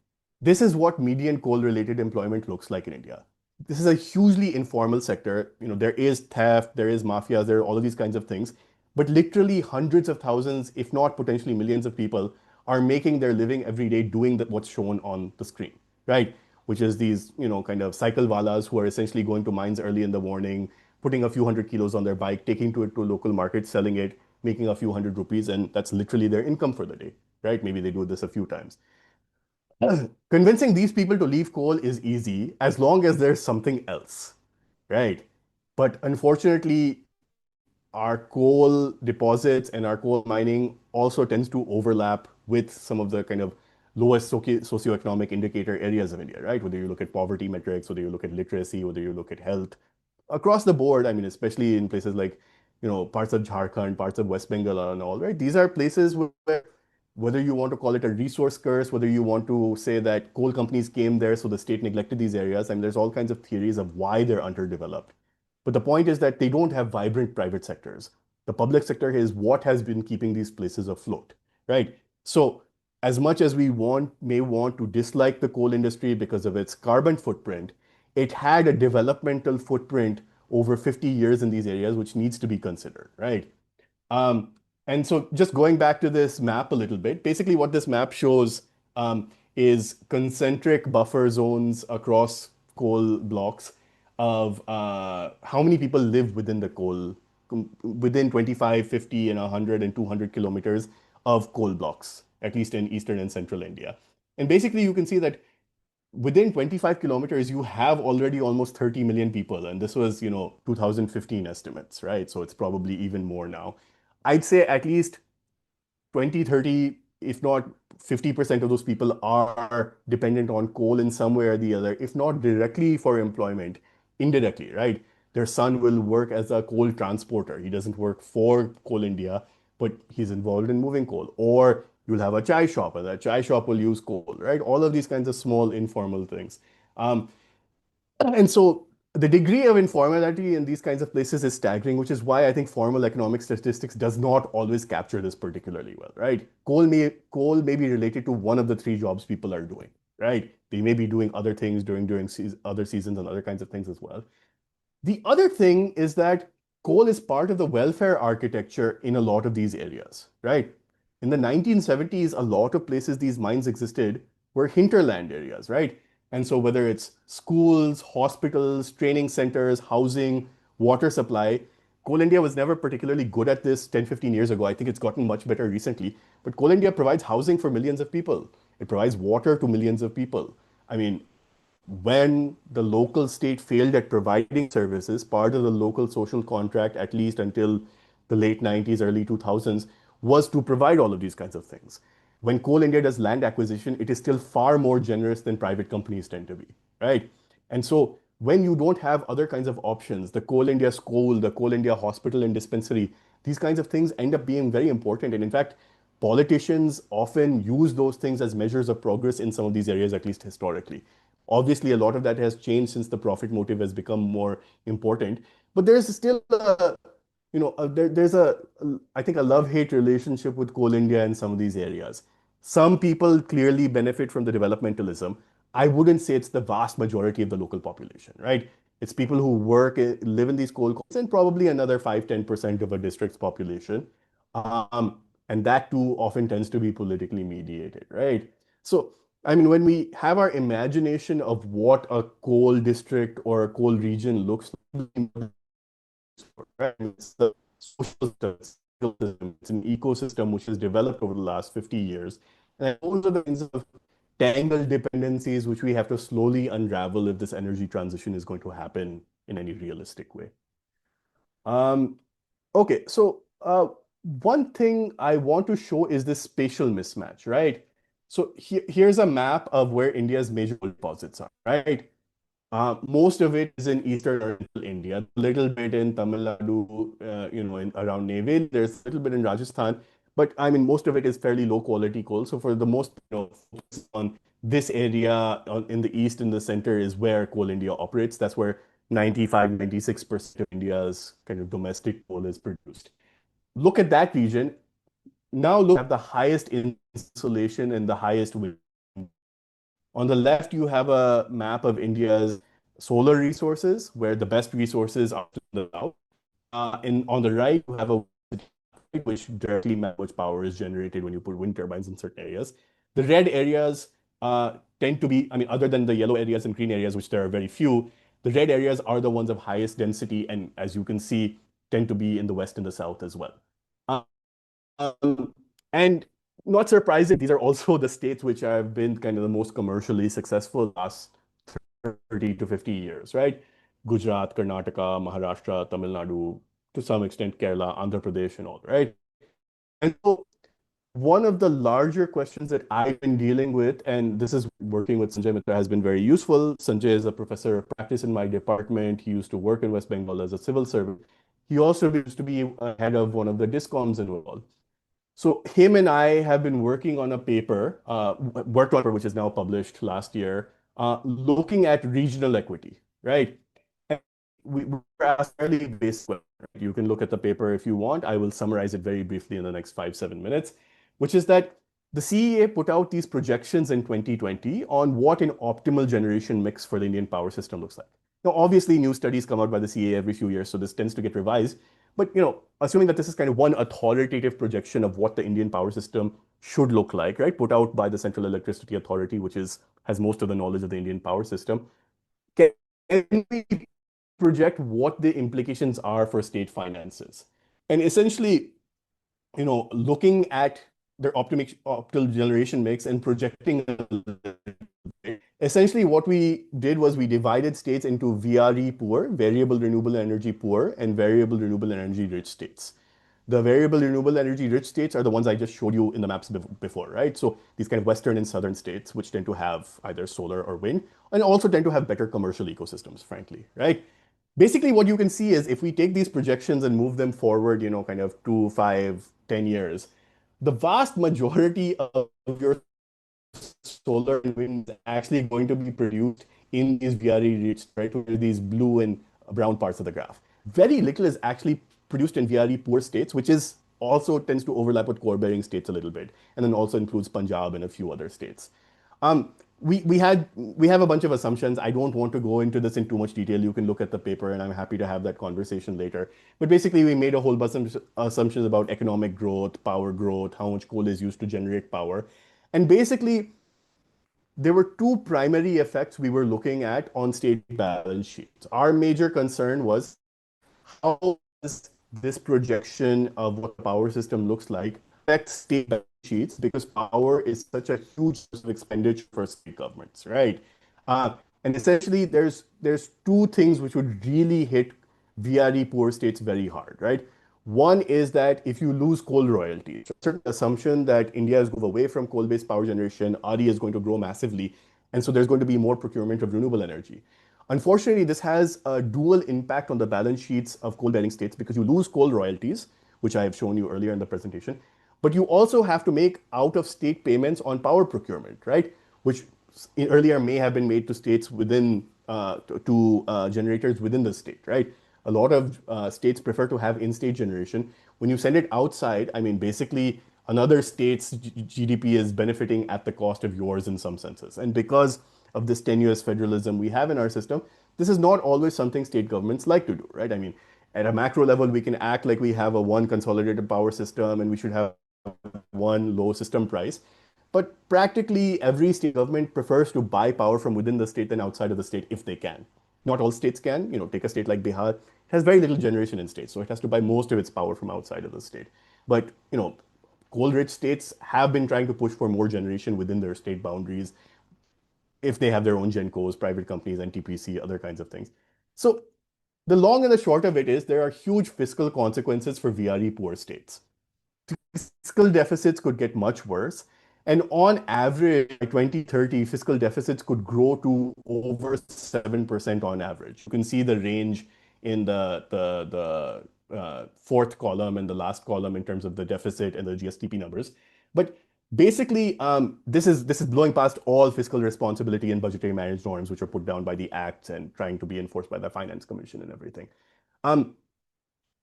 This is what median coal-related employment looks like in India. This is a hugely informal sector. There is theft, there is mafias, there are all of these kinds of things. But literally hundreds of thousands, if not potentially millions of people, are making their living every day doing what's shown on the screen, right? Which is these, kind of cycle walas who are essentially going to mines early in the morning, putting a few hundred kilos on their bike, taking it to a local market, selling it, making a few hundred rupees, and that's literally their income for the day, right? Maybe they do this a few times. Convincing these people to leave coal is easy as long as there's something else, right? But unfortunately, our coal deposits and our coal mining also tends to overlap with some of the kind of lowest socioeconomic indicator areas of India, right? Whether you look at poverty metrics, whether you look at literacy, whether you look at health, across the board, I mean, especially in places like, parts of Jharkhand, parts of West Bengal and all, right? These are places where, whether you want to call it a resource curse, whether you want to say that coal companies came there so the state neglected these areas, I mean, there's all kinds of theories of why they're underdeveloped. But the point is that they don't have vibrant private sectors. The public sector is what has been keeping these places afloat, right? So as much as we may want to dislike the coal industry because of its carbon footprint, it had a developmental footprint over 50 years in these areas, which needs to be considered, right? And so just going back to this map a little bit, basically what this map shows is concentric buffer zones across coal blocks of how many people live within the coal, within 25, 50, and 100 and 200 kilometers of coal blocks, at least in eastern and central India. And basically you can see that within 25 kilometers, you have already almost 30 million people. And this was, 2015 estimates, right? So it's probably even more now. I'd say at least 20, 30, if not 50% of those people are dependent on coal in some way or the other, if not directly for employment, indirectly, right? Their son will work as a coal transporter. He doesn't work for Coal India, but he's involved in moving coal. Or you'll have a chai shop, and that chai shop will use coal, right? All of these kinds of small informal things. And so the degree of informality in these kinds of places is staggering, which is why I think formal economic statistics does not always capture this particularly well, right? Coal may be related to one of the three jobs people are doing, right? They may be doing other things during other seasons and other kinds of things as well. The other thing is that coal is part of the welfare architecture in a lot of these areas, right? In the 1970s, a lot of places these mines existed were hinterland areas, right? And so whether it's schools, hospitals, training centers, housing, water supply, Coal India was never particularly good at this 10, 15 years ago. I think it's gotten much better recently. But Coal India provides housing for millions of people. It provides water to millions of people. I mean, when the local state failed at providing services, part of the local social contract, at least until the late 90s, early 2000s, was to provide all of these kinds of things. When Coal India does land acquisition, it is still far more generous than private companies tend to be, right? And so when you don't have other kinds of options, the Coal India school, the Coal India hospital and dispensary, these kinds of things end up being very important. And in fact, politicians often use those things as measures of progress in some of these areas, at least historically. Obviously, a lot of that has changed since the profit motive has become more important, but there is still a there's I think, a love-hate relationship with Coal India in some of these areas. Some people clearly benefit from the developmentalism. I wouldn't say it's the vast majority of the local population, right? It's people who live in these coal coals, and probably another 5-10% of a district's population. And that too often tends to be politically mediated, right? So, I mean, when we have our imagination of what a coal district or a coal region looks like, right? It's the social system. It's an ecosystem which has developed over the last 50 years. And those are the kinds of tangled dependencies which we have to slowly unravel if this energy transition is going to happen in any realistic way. Okay, so one thing I want to show is this spatial mismatch, right? So here's a map of where India's major coal deposits are, right? Most of it is in eastern or central India, a little bit in Tamil Nadu, around Neyveli. There's a little bit in Rajasthan, but I mean, most of it is fairly low quality coal. So for the most, focus on this area in the east and the center is where Coal India operates. That's where 95-96% of India's kind of domestic coal is produced. Look at that region. Now look at the highest insolation and the highest wind. On the left, you have a map of India's solar resources, where the best resources are to the south. And on the right, you have a which directly maps which power is generated when you put wind turbines in certain areas. The red areas tend to be, I mean, other than the yellow areas and green areas, which there are very few, the red areas are the ones of highest density, and as you can see, tend to be in the west and the south as well. And not surprising, these are also the states which have been kind of the most commercially successful last 30 to 50 years, right? Gujarat, Karnataka, Maharashtra, Tamil Nadu, to some extent Kerala, Andhra Pradesh, and all, right? And so one of the larger questions that I've been dealing with, and this is working with Sanjay Mitra, has been very useful. Sanjay is a professor of practice in my department. He used to work in West Bengal as a civil servant. He also used to be head of one of the discoms in Bengal. So him and I have been working on a paper, worked on a paper which is now published last year, looking at regional equity, right? And we were asked fairly basic question, right? You can look at the paper if you want. I will summarize it very briefly in the next 5-7 minutes, which is that the CEA put out these projections in 2020 on what an optimal generation mix for the Indian power system looks like. Now, obviously, new studies come out by the CEA every few years, so this tends to get revised. But assuming that this is kind of one authoritative projection of what the Indian power system should look like, right, put out by the Central Electricity Authority, which has most of the knowledge of the Indian power system, can we project what the implications are for state finances? And essentially, looking at their optimal generation mix and projecting, essentially what we did was we divided states into VRE poor, variable renewable energy poor, and variable renewable energy rich states. The variable renewable energy rich states are the ones I just showed you in the maps before, right? So these kind of western and southern states, which tend to have either solar or wind, and also tend to have better commercial ecosystems, frankly, right? Basically, what you can see is if we take these projections and move them forward, kind of 2, 5, 10 years, the vast majority of your solar and wind is actually going to be produced in these VRE rich, right? These blue and brown parts of the graph. Very little is actually produced in VRE poor states, which is also tends to overlap with core bearing states a little bit, and then also includes Punjab and a few other states. We have a bunch of assumptions. I don't want to go into this in too much detail. You can look at the paper, and I'm happy to have that conversation later. But basically, we made a whole bunch of assumptions about economic growth, power growth, how much coal is used to generate power. And basically, there were two primary effects we were looking at on state balance sheets. Our major concern was how does this projection of what the power system looks like affect state balance sheets, because power is such a huge source of expenditure for state governments, right? And essentially, there's two things which would really hit VRE poor states very hard, right? One is that if you lose coal royalties, a certain assumption that India is going away from coal-based power generation, RE is going to grow massively, and so there's going to be more procurement of renewable energy. Unfortunately, this has a dual impact on the balance sheets of coal-bearing states because you lose coal royalties, which I have shown you earlier in the presentation, but you also have to make out-of-state payments on power procurement, right? Which earlier may have been made to states within, to generators within the state, right? A lot of states prefer to have in-state generation. When you send it outside, I mean, basically another state's GDP is benefiting at the cost of yours in some senses. And because of this tenuous federalism we have in our system, this is not always something state governments like to do, right? I mean, at a macro level, we can act like we have a one consolidated power system and we should have one low system price. But practically every state government prefers to buy power from within the state than outside of the state if they can. Not all states can. Take a state like Bihar, it has very little generation in states, so it has to buy most of its power from outside of the state. But coal-rich states have been trying to push for more generation within their state boundaries if they have their own gencos, private companies, NTPC, other kinds of things. So the long and the short of it is there are huge fiscal consequences for VRE poor states. Fiscal deficits could get much worse. And on average, by 2030, fiscal deficits could grow to over 7% on average. You can see the range in the fourth column and the last column in terms of the deficit and the GSTP numbers. But basically, this is blowing past all fiscal responsibility and budgetary management norms, which are put down by the acts and trying to be enforced by the Finance Commission and everything.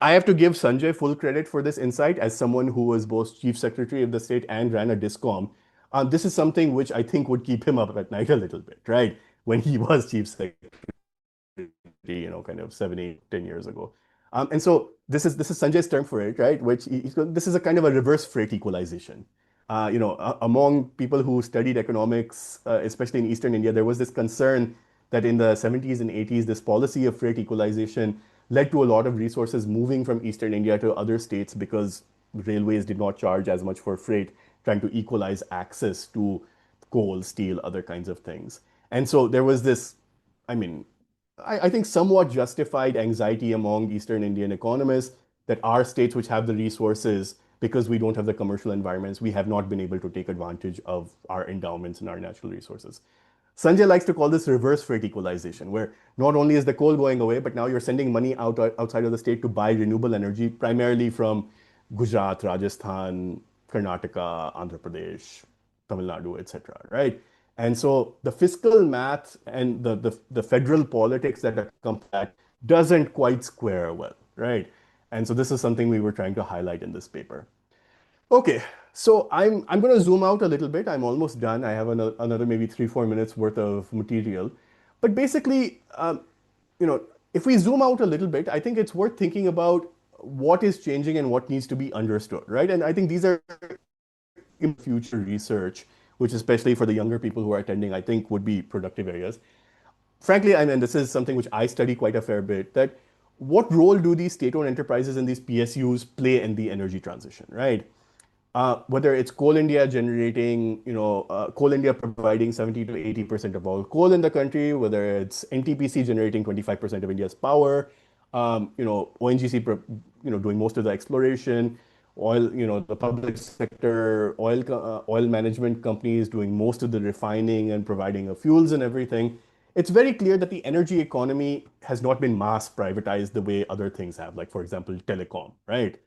I have to give Sanjay full credit for this insight as someone who was both chief secretary of the state and ran a discom. This is something which I think would keep him up at night a little bit, right? When he was chief secretary, kind of 7, 8, 10 years ago. And so this is Sanjay's term for it, right? This is a kind of a reverse freight equalization. Among people who studied economics, especially in Eastern India, there was this concern that in the 70s and 80s, this policy of freight equalization led to a lot of resources moving from Eastern India to other states because railways did not charge as much for freight, trying to equalize access to coal, steel, other kinds of things. And so there was this, I think somewhat justified anxiety among Eastern Indian economists that our states which have the resources, because we don't have the commercial environments, we have not been able to take advantage of our endowments and our natural resources. Sanjay likes to call this reverse freight equalization, where not only is the coal going away, but now you're sending money outside of the state to buy renewable energy, primarily from Gujarat, Rajasthan, Karnataka, Andhra Pradesh, Tamil Nadu, etc. Right? And so the fiscal math and the federal politics that accompany that doesn't quite square well, right? And so this is something we were trying to highlight in this paper. Okay, so I'm going to zoom out a little bit. I'm almost done. I have another maybe 3-4 minutes worth of material. But basically, if we zoom out a little bit, I think it's worth thinking about what is changing and what needs to be understood, right? And I think these are in future research, which especially for the younger people who are attending, I think would be productive areas. Frankly, and this is something which I study quite a fair bit, that what role do these state-owned enterprises and these PSUs play in the energy transition, right? Whether it's Coal India generating, Coal India providing 70 to 80% of all coal in the country, whether it's NTPC generating 25% of India's power, ONGC, doing most of the exploration, oil, the public sector, oil management companies doing most of the refining and providing of fuels and everything. It's very clear that the energy economy has not been mass privatized the way other things have, like, for example, telecom, right?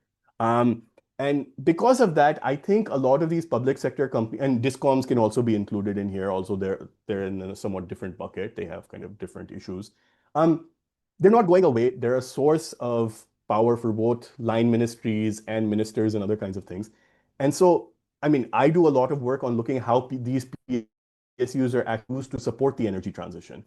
And because of that, I think a lot of these public sector companies, and discoms can also be included in here. Also, they're in a somewhat different bucket. They have kind of different issues. They're not going away. They're a source of power for both line ministries and ministers and other kinds of things. And so, I do a lot of work on looking at how these PSUs are used to support the energy transition.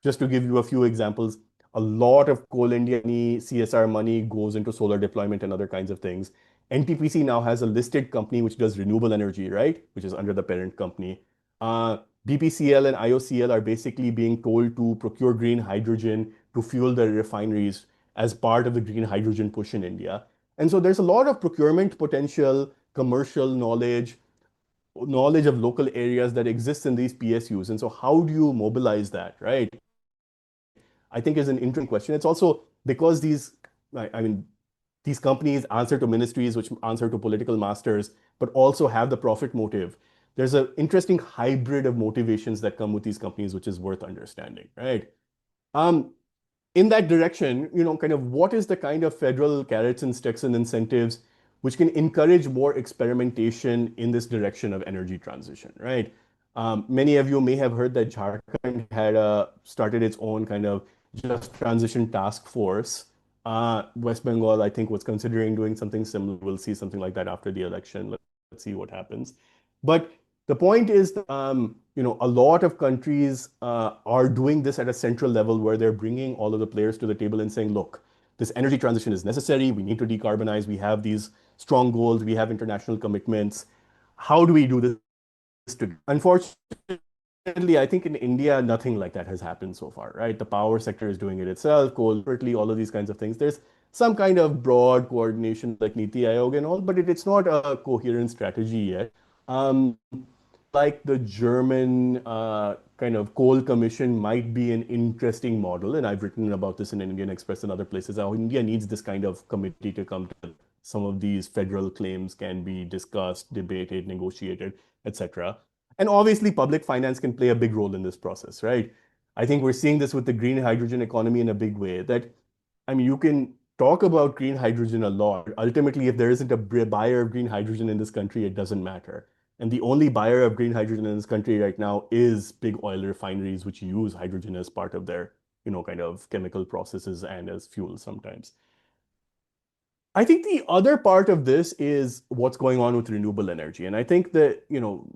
Just to give you a few examples, a lot of Coal India CSR money goes into solar deployment and other kinds of things. NTPC now has a listed company which does renewable energy, right? Which is under the parent company. BPCL and IOCL are basically being told to procure green hydrogen to fuel their refineries as part of the green hydrogen push in India. And so there's a lot of procurement potential, commercial knowledge of local areas that exists in these PSUs. And so how do you mobilize that, right? I think is an interesting question. It's also because these companies answer to ministries, which answer to political masters, but also have the profit motive. There's an interesting hybrid of motivations that come with these companies, which is worth understanding, right? In that direction, kind of what is the kind of federal carrots and sticks and incentives which can encourage more experimentation in this direction of energy transition, right? Many of you may have heard that Jharkhand had started its own kind of just transition task force, West Bengal, I think, was considering doing something similar. We'll see something like that after the election. Let's see what happens. But the point is that, a lot of countries are doing this at a central level where they're bringing all of the players to the table and saying, look, this energy transition is necessary. We need to decarbonize. We have these strong goals. We have international commitments. How do we do this together? Unfortunately, I think in India, nothing like that has happened so far, right? The power sector is doing it itself, coal, separately, all of these kinds of things. There's some kind of broad coordination like Niti Aayog and all, but it's not a coherent strategy yet. Um, like the German kind of coal commission might be an interesting model, and I've written about this in Indian Express and other places, how India needs this kind of committee to come to some of these federal claims can be discussed, debated, negotiated, etc. And obviously, public finance can play a big role in this process, right? I think we're seeing this with the green hydrogen economy in a big way. That, I mean, you can talk about green hydrogen a lot. Ultimately, if there isn't a buyer of green hydrogen in this country, it doesn't matter. And the only buyer of green hydrogen in this country right now is big oil refineries, which use hydrogen as part of their, kind of chemical processes and as fuel sometimes. I think the other part of this is what's going on with renewable energy. And I think that,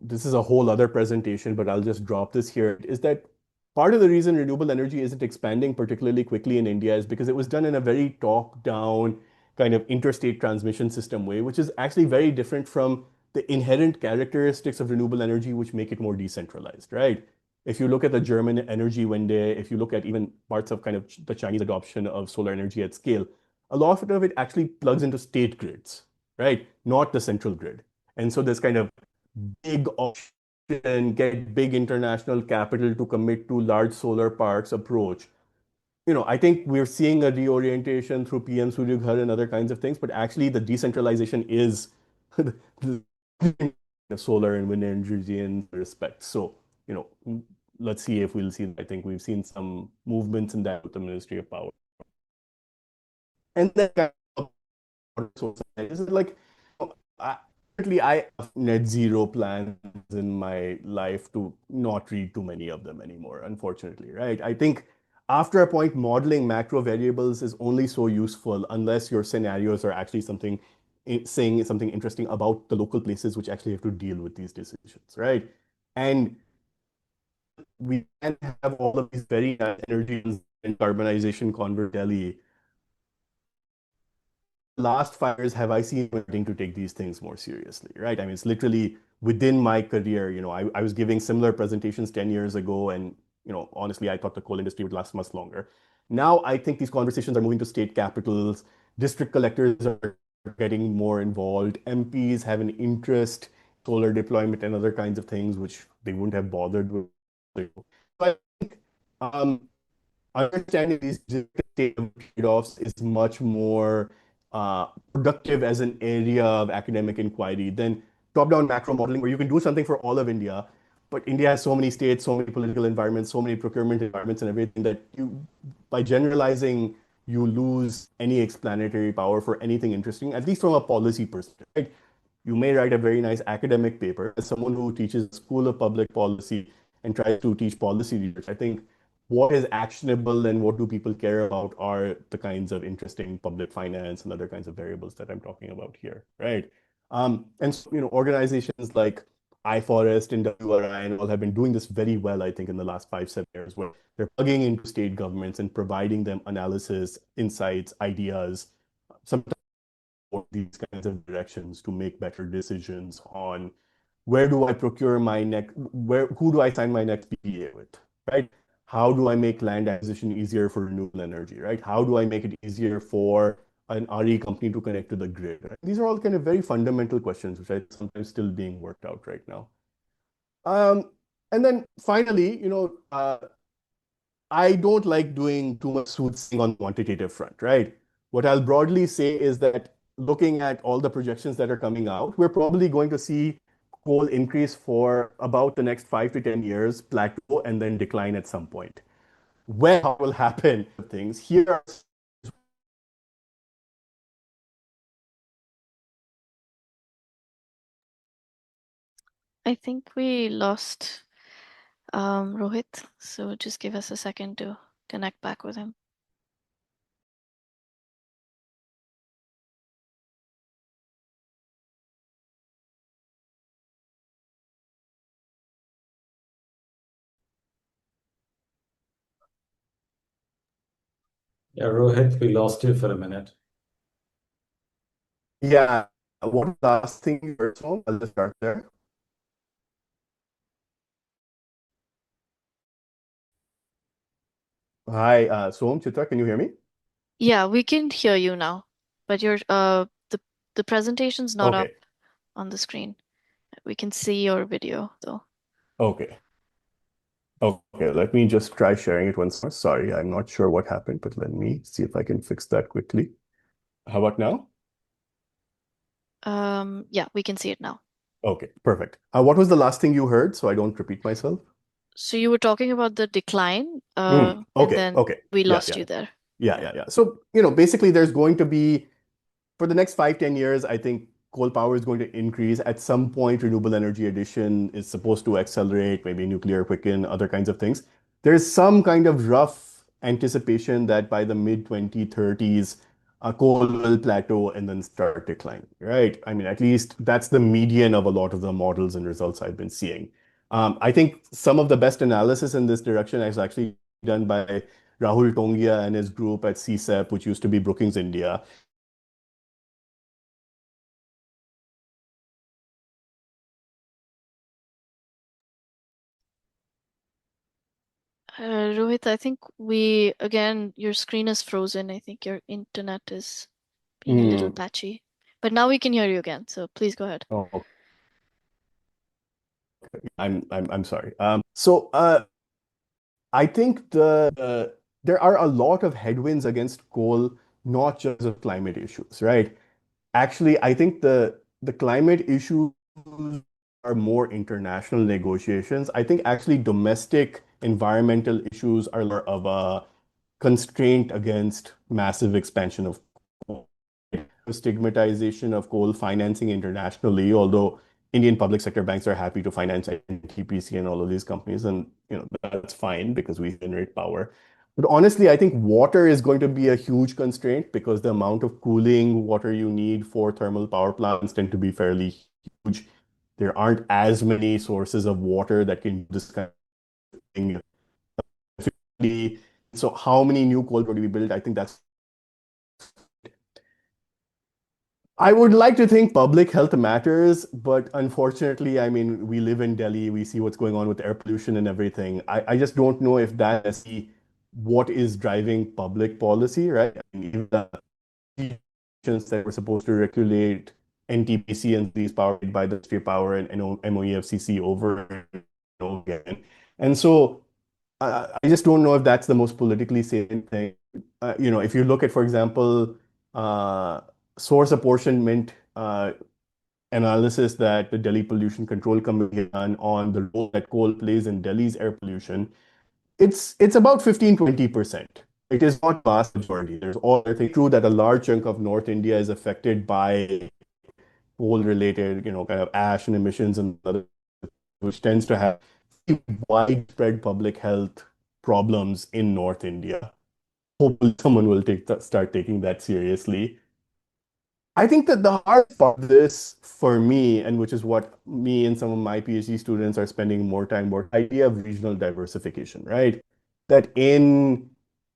this is a whole other presentation, but I'll just drop this here, is that part of the reason renewable energy isn't expanding particularly quickly in India is because it was done in a very top-down kind of interstate transmission system way, which is actually very different from the inherent characteristics of renewable energy, which make it more decentralized, right? If you look at the German energy Wende, if you look at even parts of kind of the Chinese adoption of solar energy at scale, a lot of it actually plugs into state grids, right? Not the central grid. And so there's kind of big option, get big international capital to commit to large solar parks approach. I think we're seeing a reorientation through PM Surya Ghar and other kinds of things, but actually the decentralization is the solar and wind energy in respect. So, let's see if we'll see. I think we've seen some movements in that with the Ministry of Power. And then this is like, I have net zero plans in my life to not read too many of them anymore, unfortunately, right? I think after a point, modeling macro variables is only so useful unless your scenarios are actually saying something interesting about the local places which actually have to deal with these decisions, right? And we can have all of these very nice energy and carbonization convert Delhi. Last 5 years have I seen wanting to take these things more seriously, right? I mean, it's literally within my career, I was giving similar presentations 10 years ago, and honestly, I thought the coal industry would last much longer. Now I think these conversations are moving to state capitals, district collectors are getting more involved, MPs have an interest, solar deployment and other kinds of things which they wouldn't have bothered with. So I think understanding these trade-offs is much more productive as an area of academic inquiry than top-down macro modeling, where you can do something for all of India, but India has so many states, so many political environments, so many procurement environments and everything that by generalizing, you lose any explanatory power for anything interesting, at least from a policy perspective. Right? You may write a very nice academic paper. As someone who teaches School of Public Policy and tries to teach policy research, I think what is actionable and what do people care about are the kinds of interesting public finance and other kinds of variables that I'm talking about here, right? And so, organizations like iForest and WRI and all have been doing this very well, I think, in the last 5, 7 years, where they're plugging into state governments and providing them analysis, insights, ideas, sometimes these kinds of directions to make better decisions on where do I procure my next, who do I sign my next PPA with, right? How do I make land acquisition easier for renewable energy, right? How do I make it easier for an RE company to connect to the grid? Right? These are all kind of very fundamental questions, which are sometimes still being worked out right now. And then finally, I don't like doing too much soothsaying on the quantitative front, right? What I'll broadly say is that looking at all the projections that are coming out, we're probably going to see coal increase for about the next 5 to 10 years, plateau, and then decline at some point. When how will happen things here are I think we lost Rohit, so just give us a second to connect back with him. Yeah, Rohit, we lost you for a minute. Yeah. What was the last thing you heard, Som? I'll just start there. Hi, Som, Chitra, can you hear me? Yeah, we can hear you now, but the presentation's not up Okay. on the screen. We can see your video though. Okay. Okay, let me just try sharing it once more. Sorry, I'm not sure what happened, but let me see if I can fix that quickly. How about now? Yeah, we can see it now. Okay, perfect. What was the last thing you heard so I don't repeat myself? So you were talking about the decline, and Okay, then okay. we Yeah, lost yeah, you there. yeah. So, basically there's going to be for the next 5, 10 years, I think coal power is going to increase. At some point, renewable energy addition is supposed to accelerate, maybe nuclear quicken, other kinds of things. There's some kind of rough anticipation that by the mid 2030s, coal will plateau and then start declining, right? I mean, at least that's the median of a lot of the models and results I've been seeing. I think some of the best analysis in this direction is actually done by Rahul Tongia and his group at CSEP, which used to be Brookings India. Rohit, I think again, your screen is frozen. I think your internet is being a little Hmm. patchy. But now we can hear you again, so please go ahead. Oh, I'm sorry. So I think there are a lot of headwinds against coal, not just of climate issues, right? Actually, I think the climate issues are more international negotiations. I think actually domestic environmental issues are more of a constraint against massive expansion of coal. Stigmatization of coal financing internationally, although Indian public sector banks are happy to finance NTPC and all of these companies, and that's fine because we generate power. But honestly, I think water is going to be a huge constraint because the amount of cooling water you need for thermal power plants tend to be fairly huge. There aren't as many sources of water that can do this kind of thing efficiently. So how many new coal going to be built? I think that's I would like to think public health matters, but unfortunately, I mean, we live in Delhi, we see what's going on with air pollution and everything. I just don't know if that's what is driving public policy, right? I mean, even the institutions that were supposed to regulate NTPC and these powered by the Ministry of Power and MOEFCC over and over again. And so I just don't know if that's the most politically salient thing. If you look at, for example, uh, source apportionment analysis that the Delhi Pollution Control Committee has done on the role that coal plays in Delhi's air pollution, it's about 15-20%. It is not vast majority. There's all I think true that a large chunk of North India is affected by coal-related, kind of ash and emissions and other, which tends to have widespread public health problems in North India. Hopefully, someone will start taking that seriously. I think that the hard part of this for me, and which is what me and some of my PhD students are spending more time work, idea of regional diversification, right? That in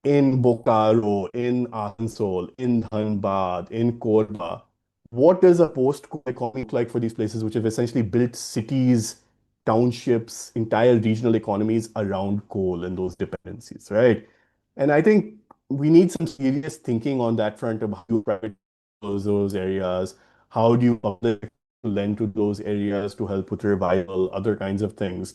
Bokaro, in Asansol, in Dhanbad, in Korba, what does a post-coal economy look like for these places, which have essentially built cities, townships, entire regional economies around coal and those dependencies, right? And I think we need some serious thinking on that front of how you private those areas? How do you public lend to those areas to help with revival, other kinds of things?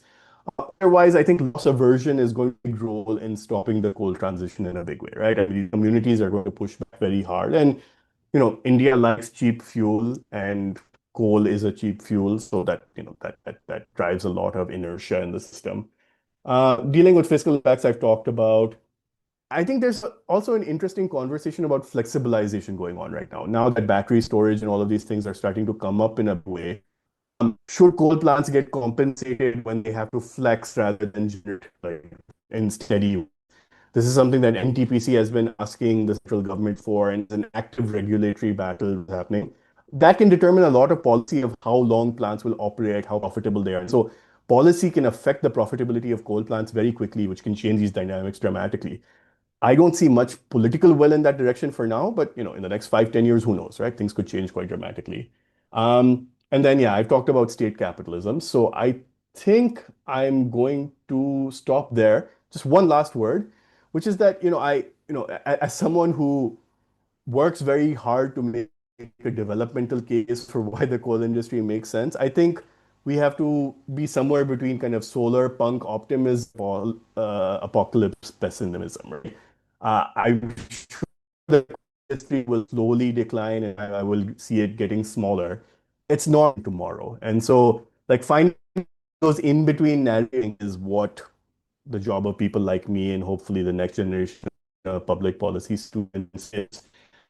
Otherwise, I think loss aversion is going to be a big role in stopping the coal transition in a big way, right? I mean, communities are going to push back very hard. And, India likes cheap fuel and coal is a cheap fuel. So that drives a lot of inertia in the system. Dealing with fiscal impacts, I've talked about. I think there's also an interesting conversation about flexibilization going on right now. Now that battery storage and all of these things are starting to come up in a way, should coal plants get compensated when they have to flex rather than generate like, in steady? This is something that NTPC has been asking the central government for, and an active regulatory battle happening. That can determine a lot of policy of how long plants will operate, how profitable they are. And so policy can affect the profitability of coal plants very quickly, which can change these dynamics dramatically. I don't see much political will in that direction for now, but in the next 5, 10 years, who knows, right? Things could change quite dramatically. And then, yeah, I've talked about state capitalism. So I think I'm going to stop there. Just one last word, which is that, as someone who works very hard to make a developmental case for why the coal industry makes sense. I think we have to be somewhere between kind of solar punk optimism or apocalypse pessimism, right? I'm sure the industry will slowly decline and I will see it getting smaller. It's not tomorrow. And so, like, finding those in between narrating is what the job of people like me and hopefully the next generation of public policy students is.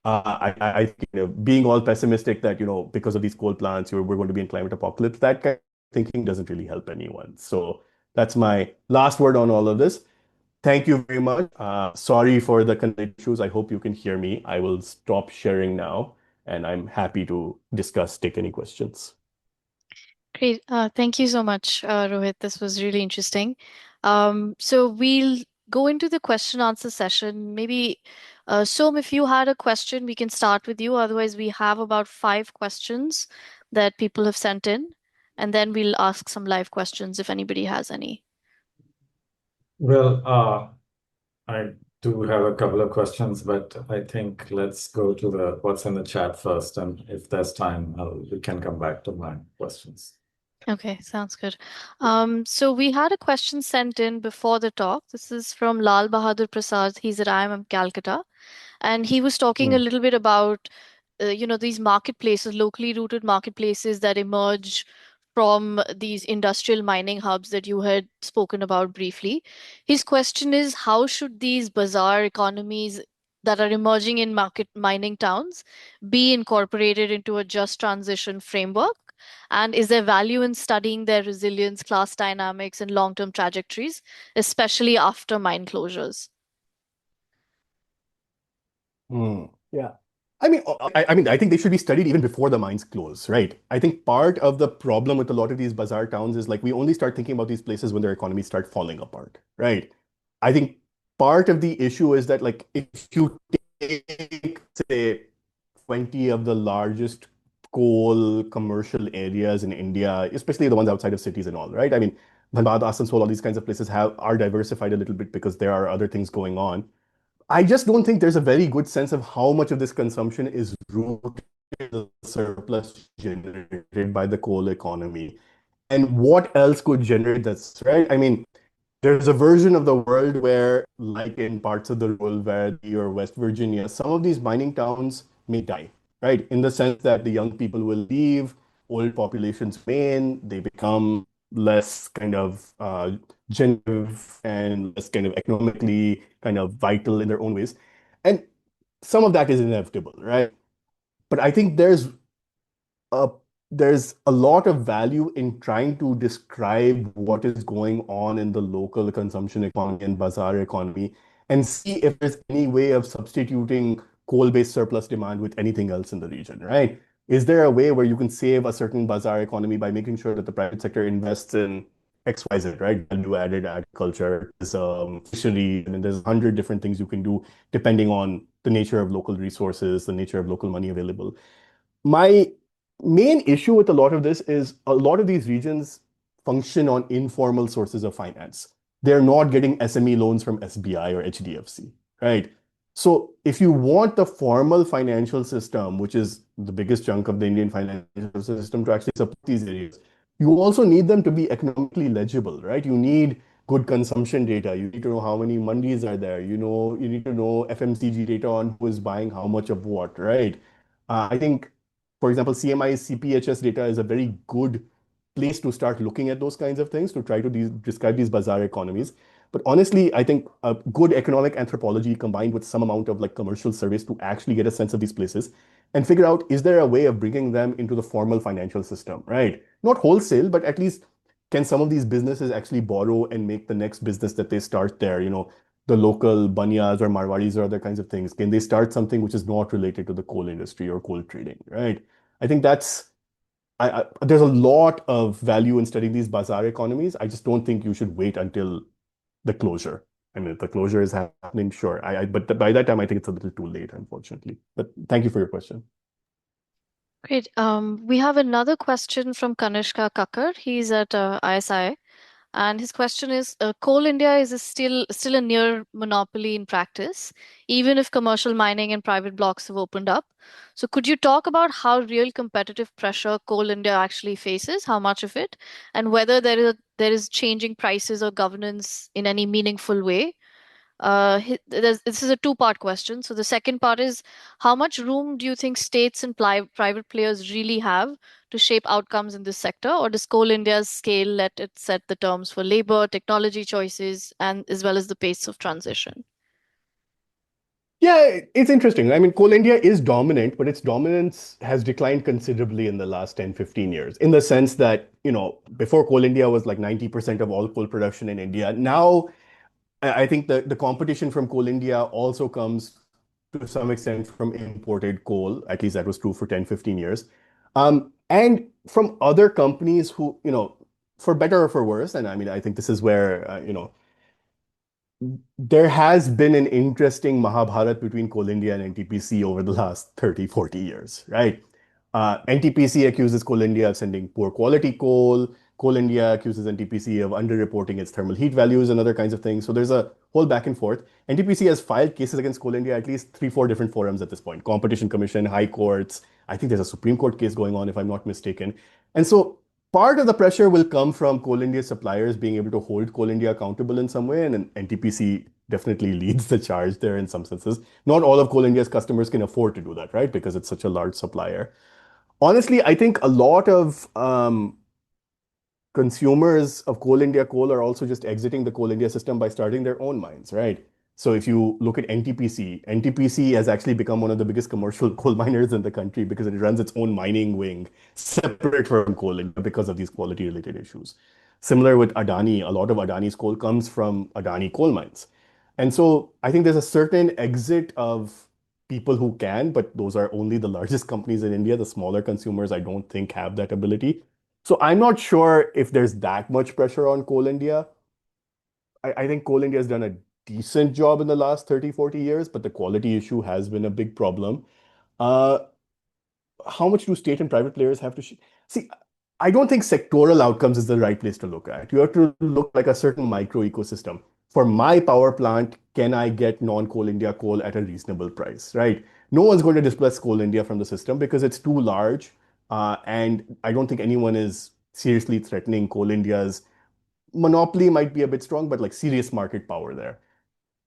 I think, being all pessimistic that, because of these coal plants, we're going to be in climate apocalypse, that kind of thinking doesn't really help anyone. So that's my last word on all of this. Thank you very much. Sorry for the connectivity issues. I hope you can hear me. I will stop sharing now, and I'm happy to take any questions. Great. Thank you so much, Rohit. This was really interesting. So we'll go into the question answer session. Maybe, Som, if you had a question, we can start with you. Otherwise, we have about 5 questions that people have sent in, and then we'll ask some live questions if anybody has any. Well, I do have a couple of questions, but I think let's go to what's in the chat first, and if there's time, we can come back to my questions. Okay, sounds good. So we had a question sent in before the talk. This is from Lal Bahadur Prasad. He's at IIM Calcutta, and he was talking a little bit about these marketplaces, locally rooted marketplaces that emerge from these industrial mining hubs that you had spoken about briefly. His question is, how should these bazaar economies that are emerging in market mining towns be incorporated into a just transition framework? And is there value in studying their resilience, class dynamics, and long-term trajectories, especially after mine closures? Yeah. I think they should be studied even before the mines close, right? I think part of the problem with a lot of these bazaar towns is like we only start thinking about these places when their economies start falling apart, right? I think part of the issue is that like if you take, say, 20 of the largest coal commercial areas in India, especially the ones outside of cities and all, right? I mean, Dhanbad, Asansol, all these kinds of places are diversified a little bit because there are other things going on. I just don't think there's a very good sense of how much of this consumption is rooted in the surplus generated by the coal economy and what else could generate this, right? I mean, there's a version of the world where, like in parts of the Rural Valley or West Virginia, some of these mining towns may die, right? In the sense that the young people will leave, old populations wane, they become less kind of generative and less kind of economically kind of vital in their own ways. And some of that is inevitable, right? But I think a there's a lot of value in trying to describe what is going on in the local consumption economy and bazaar economy and see if there's any way of substituting coal-based surplus demand with anything else in the region, right? Is there a way where you can save a certain bazaar economy by making sure that the private sector invests in XYZ, right? Value-added agriculture, fishery, and there's 100 different things you can do depending on the nature of local resources, the nature of local money available. My main issue with a lot of this is a lot of these regions function on informal sources of finance. They're not getting SME loans from SBI or HDFC, right? So if you want the formal financial system, which is the biggest chunk of the Indian financial system to actually support these areas, you also need them to be economically legible, right? You need good consumption data. You need to know how many mandis are there. You need to know FMCG data on who is buying how much of what, right? I think, for example, CMI's CPHS data is a very good place to start looking at those kinds of things to try to describe these bazaar economies. But honestly, I think a good economic anthropology combined with some amount of like commercial surveys to actually get a sense of these places and figure out, is there a way of bringing them into the formal financial system, right? Not wholesale, but at least can some of these businesses actually borrow and make the next business that they start there, the local banyas or marwaris or other kinds of things? Can they start something which is not related to the coal industry or coal trading, right? I think there's a lot of value in studying these bazaar economies. I just don't think you should wait until the closure. I mean, if the closure is happening, sure. But by that time, I think it's a little too late, unfortunately. But thank you for your question. Great. We have another question from Kanishka Kakkar. He's at ISI. And his question is, Coal India is still a near monopoly in practice, even if commercial mining and private blocks have opened up. So could you talk about how real competitive pressure Coal India actually faces, how much of it, and whether there is changing prices or governance in any meaningful way? This is a two-part question. So the second part is, how much room do you think states and private players really have to shape outcomes in this sector, or does Coal India's scale let it set the terms for labor, technology choices, and as well as the pace of transition? Yeah, it's interesting. I mean, Coal India is dominant, but its dominance has declined considerably in the last 10, 15 years, in the sense that, before Coal India was like 90% of all coal production in India. Now, I think the competition from Coal India also comes to some extent from imported coal. At least that was true for 10, 15 years. And from other companies who, for better or for worse, and I mean, I think this is where, there has been an interesting Mahabharat between Coal India and NTPC over the last 30, 40 years, right? NTPC accuses Coal India of sending poor quality coal. Coal India accuses NTPC of underreporting its thermal heat values and other kinds of things. So there's a whole back and forth. NTPC has filed cases against Coal India at least three, four different forums at this point. Competition Commission, high courts. I think there's a Supreme Court case going on, if I'm not mistaken. And so part of the pressure will come from Coal India suppliers being able to hold Coal India accountable in some way, and NTPC definitely leads the charge there in some senses. Not all of Coal India's customers can afford to do that, right? Because it's such a large supplier. Honestly, I think a lot of consumers of Coal India coal are also just exiting the Coal India system by starting their own mines, right? So if you look at NTPC has actually become one of the biggest commercial coal miners in the country because it runs its own mining wing separate from Coal India because of these quality related issues. Similar with Adani, a lot of Adani's coal comes from Adani coal mines. And so I think there's a certain exit of people who can, but those are only the largest companies in India. The smaller consumers, I don't think, have that ability. So I'm not sure if there's that much pressure on Coal India. I think Coal India has done a decent job in the last 30, 40 years, but the quality issue has been a big problem. Uh, how much do state and private players have to see? I don't think sectoral outcomes is the right place to look at. You have to look like a certain micro ecosystem. For my power plant, can I get non-coal India coal at a reasonable price, right? No one's going to displace Coal India from the system because it's too large, and I don't think anyone is seriously threatening Coal India's monopoly. Might be a bit strong, but like serious market power there.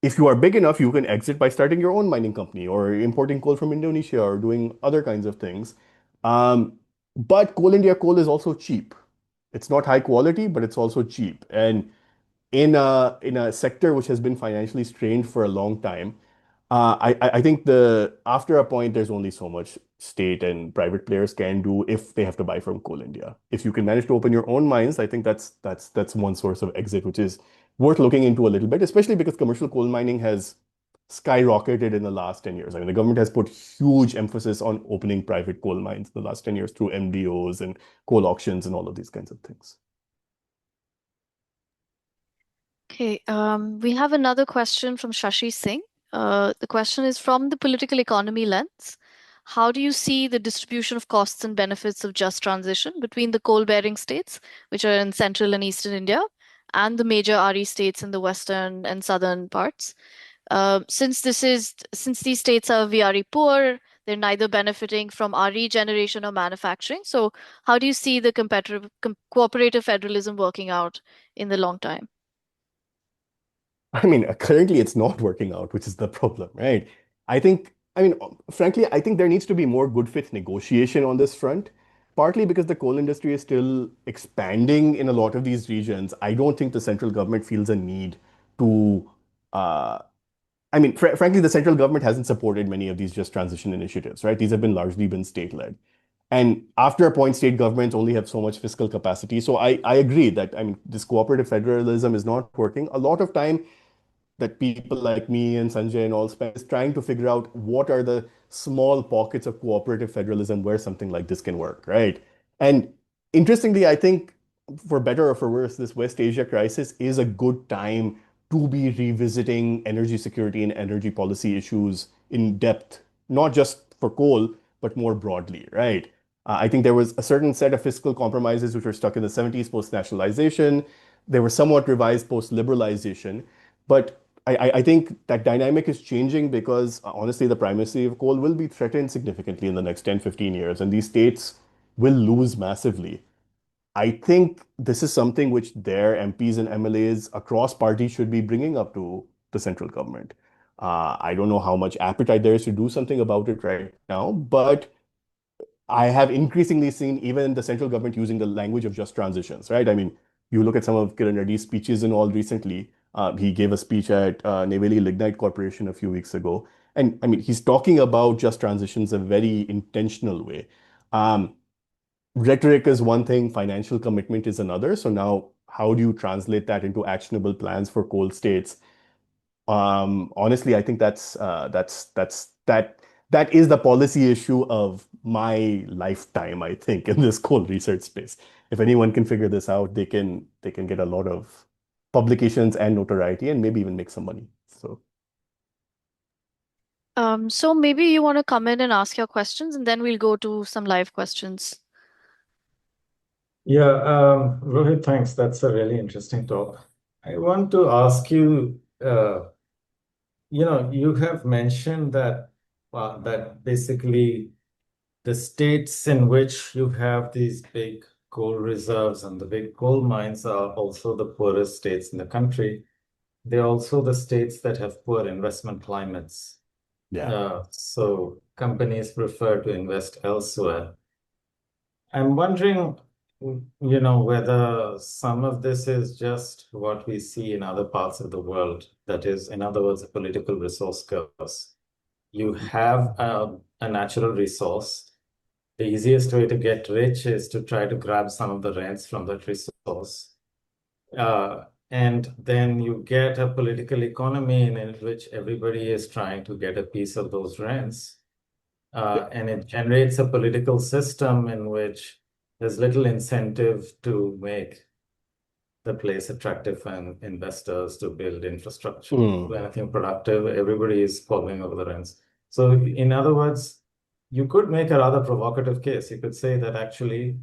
If you are big enough, you can exit by starting your own mining company or importing coal from Indonesia or doing other kinds of things. Um, but Coal India coal is also cheap. It's not high quality, but it's also cheap. And in a sector which has been financially strained for a long time, I think after a point there's only so much state and private players can do if they have to buy from Coal India. If you can manage to open your own mines, I think that's one source of exit, which is worth looking into a little bit, especially because commercial coal mining has skyrocketed in the last 10 years. I mean, the government has put huge emphasis on opening private coal mines in the last 10 years through MDOs and coal auctions and all of these kinds of things. Okay, we have another question from Shashi Singh. The question is, from the political economy lens, how do you see the distribution of costs and benefits of just transition between the coal-bearing states, which are in central and eastern India, and the major RE states in the western and southern parts? Since these states are VRE poor, they're neither benefiting from RE generation or manufacturing. So, how do you see the cooperative federalism working out in the long time? I mean, currently it's not working out, which is the problem, right? Frankly, I think there needs to be more good faith negotiation on this front, partly because the coal industry is still expanding in a lot of these regions. I don't think the central government feels a need to, uh, frankly, the central government hasn't supported many of these just transition initiatives, right? These have been largely state-led. And after a point, state governments only have so much fiscal capacity. So I agree that, this cooperative federalism is not working. A lot of time that people like me and Sanjay and all spend is trying to figure out what are the small pockets of cooperative federalism where something like this can work, right? And interestingly, I think for better or for worse, this West Asia crisis is a good time to be revisiting energy security and energy policy issues in depth, not just for coal, but more broadly, right? I think there was a certain set of fiscal compromises which were stuck in the 70s post-nationalization. They were somewhat revised post-liberalization. But I think that dynamic is changing because honestly, the primacy of coal will be threatened significantly in the next 10, 15 years, and these states will lose massively. I think this is something which their MPs and MLAs across parties should be bringing up to the central government. I don't know how much appetite there is to do something about it right now, but I have increasingly seen even the central government using the language of just transitions, right? I mean, you look at some of Kiran Reddy's speeches and all recently. He gave a speech at Neyveli Lignite Corporation a few weeks ago. And I mean, he's talking about just transitions a very intentional way. Um, Rhetoric is one thing, financial commitment is another. So now, how do you translate that into actionable plans for coal states? Honestly, I think that is the policy issue of my lifetime, I think, in this coal research space. If anyone can figure this out, they can get a lot of publications and notoriety and maybe even make some money. So So maybe you want to come in and ask your questions, and then we'll go to some live questions. Yeah, Rohit, thanks. That's a really interesting talk. I want to ask you, you have mentioned that basically the states in which you have these big coal reserves and the big coal mines are also the poorest states in the country. They're also the states that have poor investment climates. yeah. So companies prefer to invest elsewhere. I'm wondering, whether some of this is just what we see in other parts of the world. That is, in other words, a political resource curse. You have a natural resource. The easiest way to get rich is to try to grab some of the rents from that resource. And then you get a political economy in which everybody is trying to get a piece of those rents. And it generates a political system in which there's little incentive to make the place attractive for investors to build infrastructure, do anything productive. Everybody is following over the rents. So, in other words, you could make a rather provocative case. You could say that actually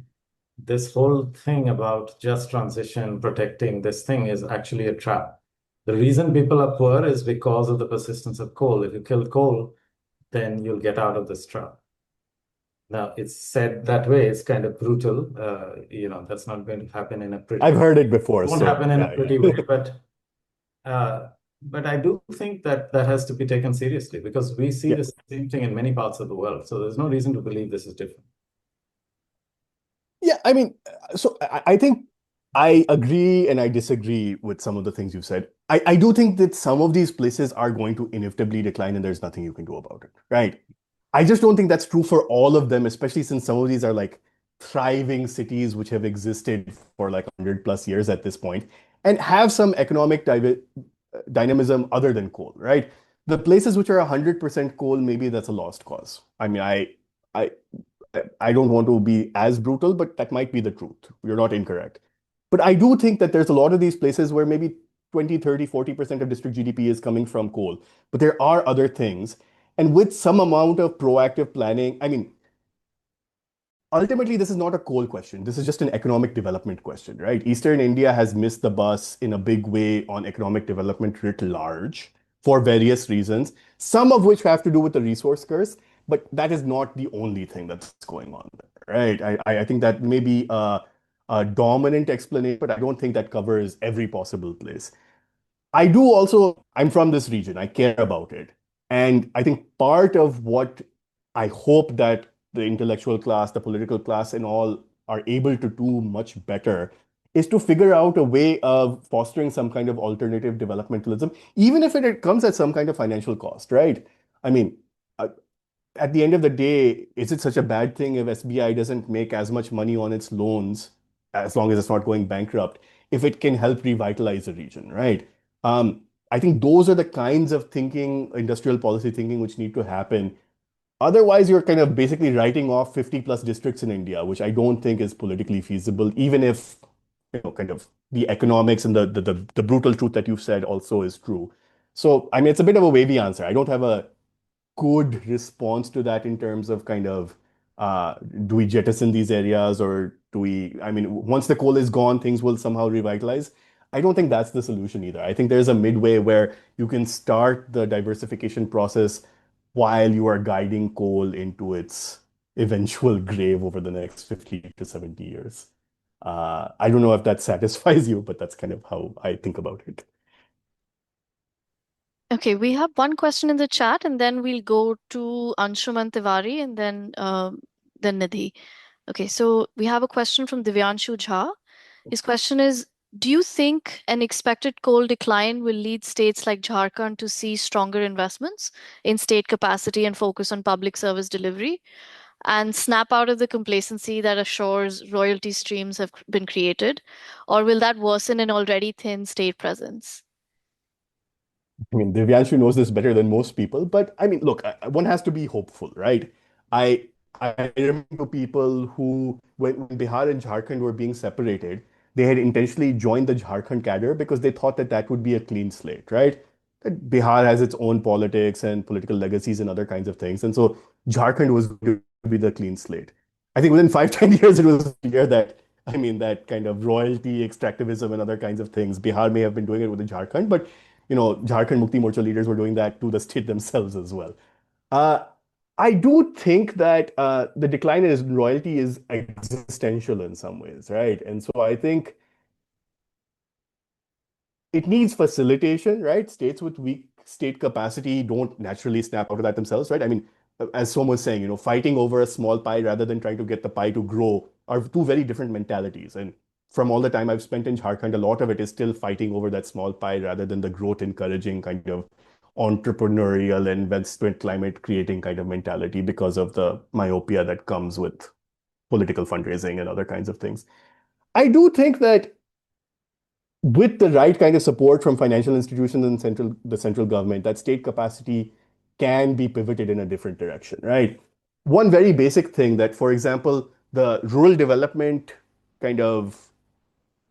this whole thing about just transition, protecting this thing is actually a trap. The reason people are poor is because of the persistence of coal. If you kill coal, then you'll get out of this trap. Now, it's said that way, it's kind of brutal. That's not going to happen in a pretty I've heard it before, won't so happen in a yeah, pretty yeah. way, but I do think that that has to be taken seriously because we see Yeah. the same thing in many parts of the world. So there's no reason to believe this is different. Yeah, I mean, so I think I agree and I disagree with some of the things you've said. I do think that some of these places are going to inevitably decline and there's nothing you can do about it, right? I just don't think that's true for all of them, especially since some of these are like thriving cities which have existed for like 100 plus years at this point and have some economic dynamism other than coal, right? The places which are 100% coal, maybe that's a lost cause. I mean, I I don't want to be as brutal, but that might be the truth. You're not incorrect. But I do think that there's a lot of these places where maybe 20, 30, 40% of district GDP is coming from coal. But there are other things. And with some amount of proactive planning, I mean, ultimately, this is not a coal question. This is just an economic development question, right? Eastern India has missed the bus in a big way on economic development writ large for various reasons, some of which have to do with the resource curse, but that is not the only thing that's going on there, right? I think that may be a dominant explanation, but I don't think that covers every possible place. I do also, I'm from this region, I care about it. And I think part of what I hope that the intellectual class, the political class, and all are able to do much better is to figure out a way of fostering some kind of alternative developmentalism, even if it comes at some kind of financial cost, right? I mean, uh, at the end of the day, is it such a bad thing if SBI doesn't make as much money on its loans, as long as it's not going bankrupt, if it can help revitalize the region, right? Um, I think those are the kinds of thinking, industrial policy thinking, which need to happen. Otherwise, you're kind of basically writing off 50 plus districts in India, which I don't think is politically feasible, even if, kind of the economics and the brutal truth that you've said also is true. So, I mean, it's a bit of a wavy answer. I don't have a good response to that in terms of kind of do we jettison these areas or do we, I mean, once the coal is gone, things will somehow revitalize. I don't think that's the solution either. I think there's a midway where you can start the diversification process while you are guiding coal into its eventual grave over the next 50 to 70 years. I don't know if that satisfies you, but that's kind of how I think about it. Okay, we have one question in the chat, and then we'll go to Anshuman Tiwari and then Nidhi. Okay, so we have a question from Divyanshu Jha. His question is, do you think an expected coal decline will lead states like Jharkhand to see stronger investments in state capacity and focus on public service delivery and snap out of the complacency that assures royalty streams have been created? Or will that worsen an already thin state presence? I mean, Divyanshu knows this better than most people, but I mean, look, one has to be hopeful, right? I I remember people who, when Bihar and Jharkhand were being separated, they had intentionally joined the Jharkhand cadre because they thought that that would be a clean slate, right? That Bihar has its own politics and political legacies and other kinds of things, and so Jharkhand was going to be the clean slate. I think within 5, 10 years, it was clear that, I mean, that kind of royalty, extractivism, and other kinds of things, Bihar may have been doing it with the Jharkhand, but Jharkhand Mukti Morcha leaders were doing that to the state themselves as well. Uh, I do think that the decline in royalty is existential in some ways, right? And so I think it needs facilitation, right? States with weak state capacity don't naturally snap out of that themselves, right? I mean, as someone was saying, fighting over a small pie rather than trying to get the pie to grow are two very different mentalities. And from all the time I've spent in Jharkhand, a lot of it is still fighting over that small pie rather than the growth encouraging kind of entrepreneurial investment climate creating kind of mentality because of the myopia that comes with political fundraising and other kinds of things. I do think that with the right kind of support from financial institutions and the central government, that state capacity can be pivoted in a different direction, right? One very basic thing that, for example, the rural development kind of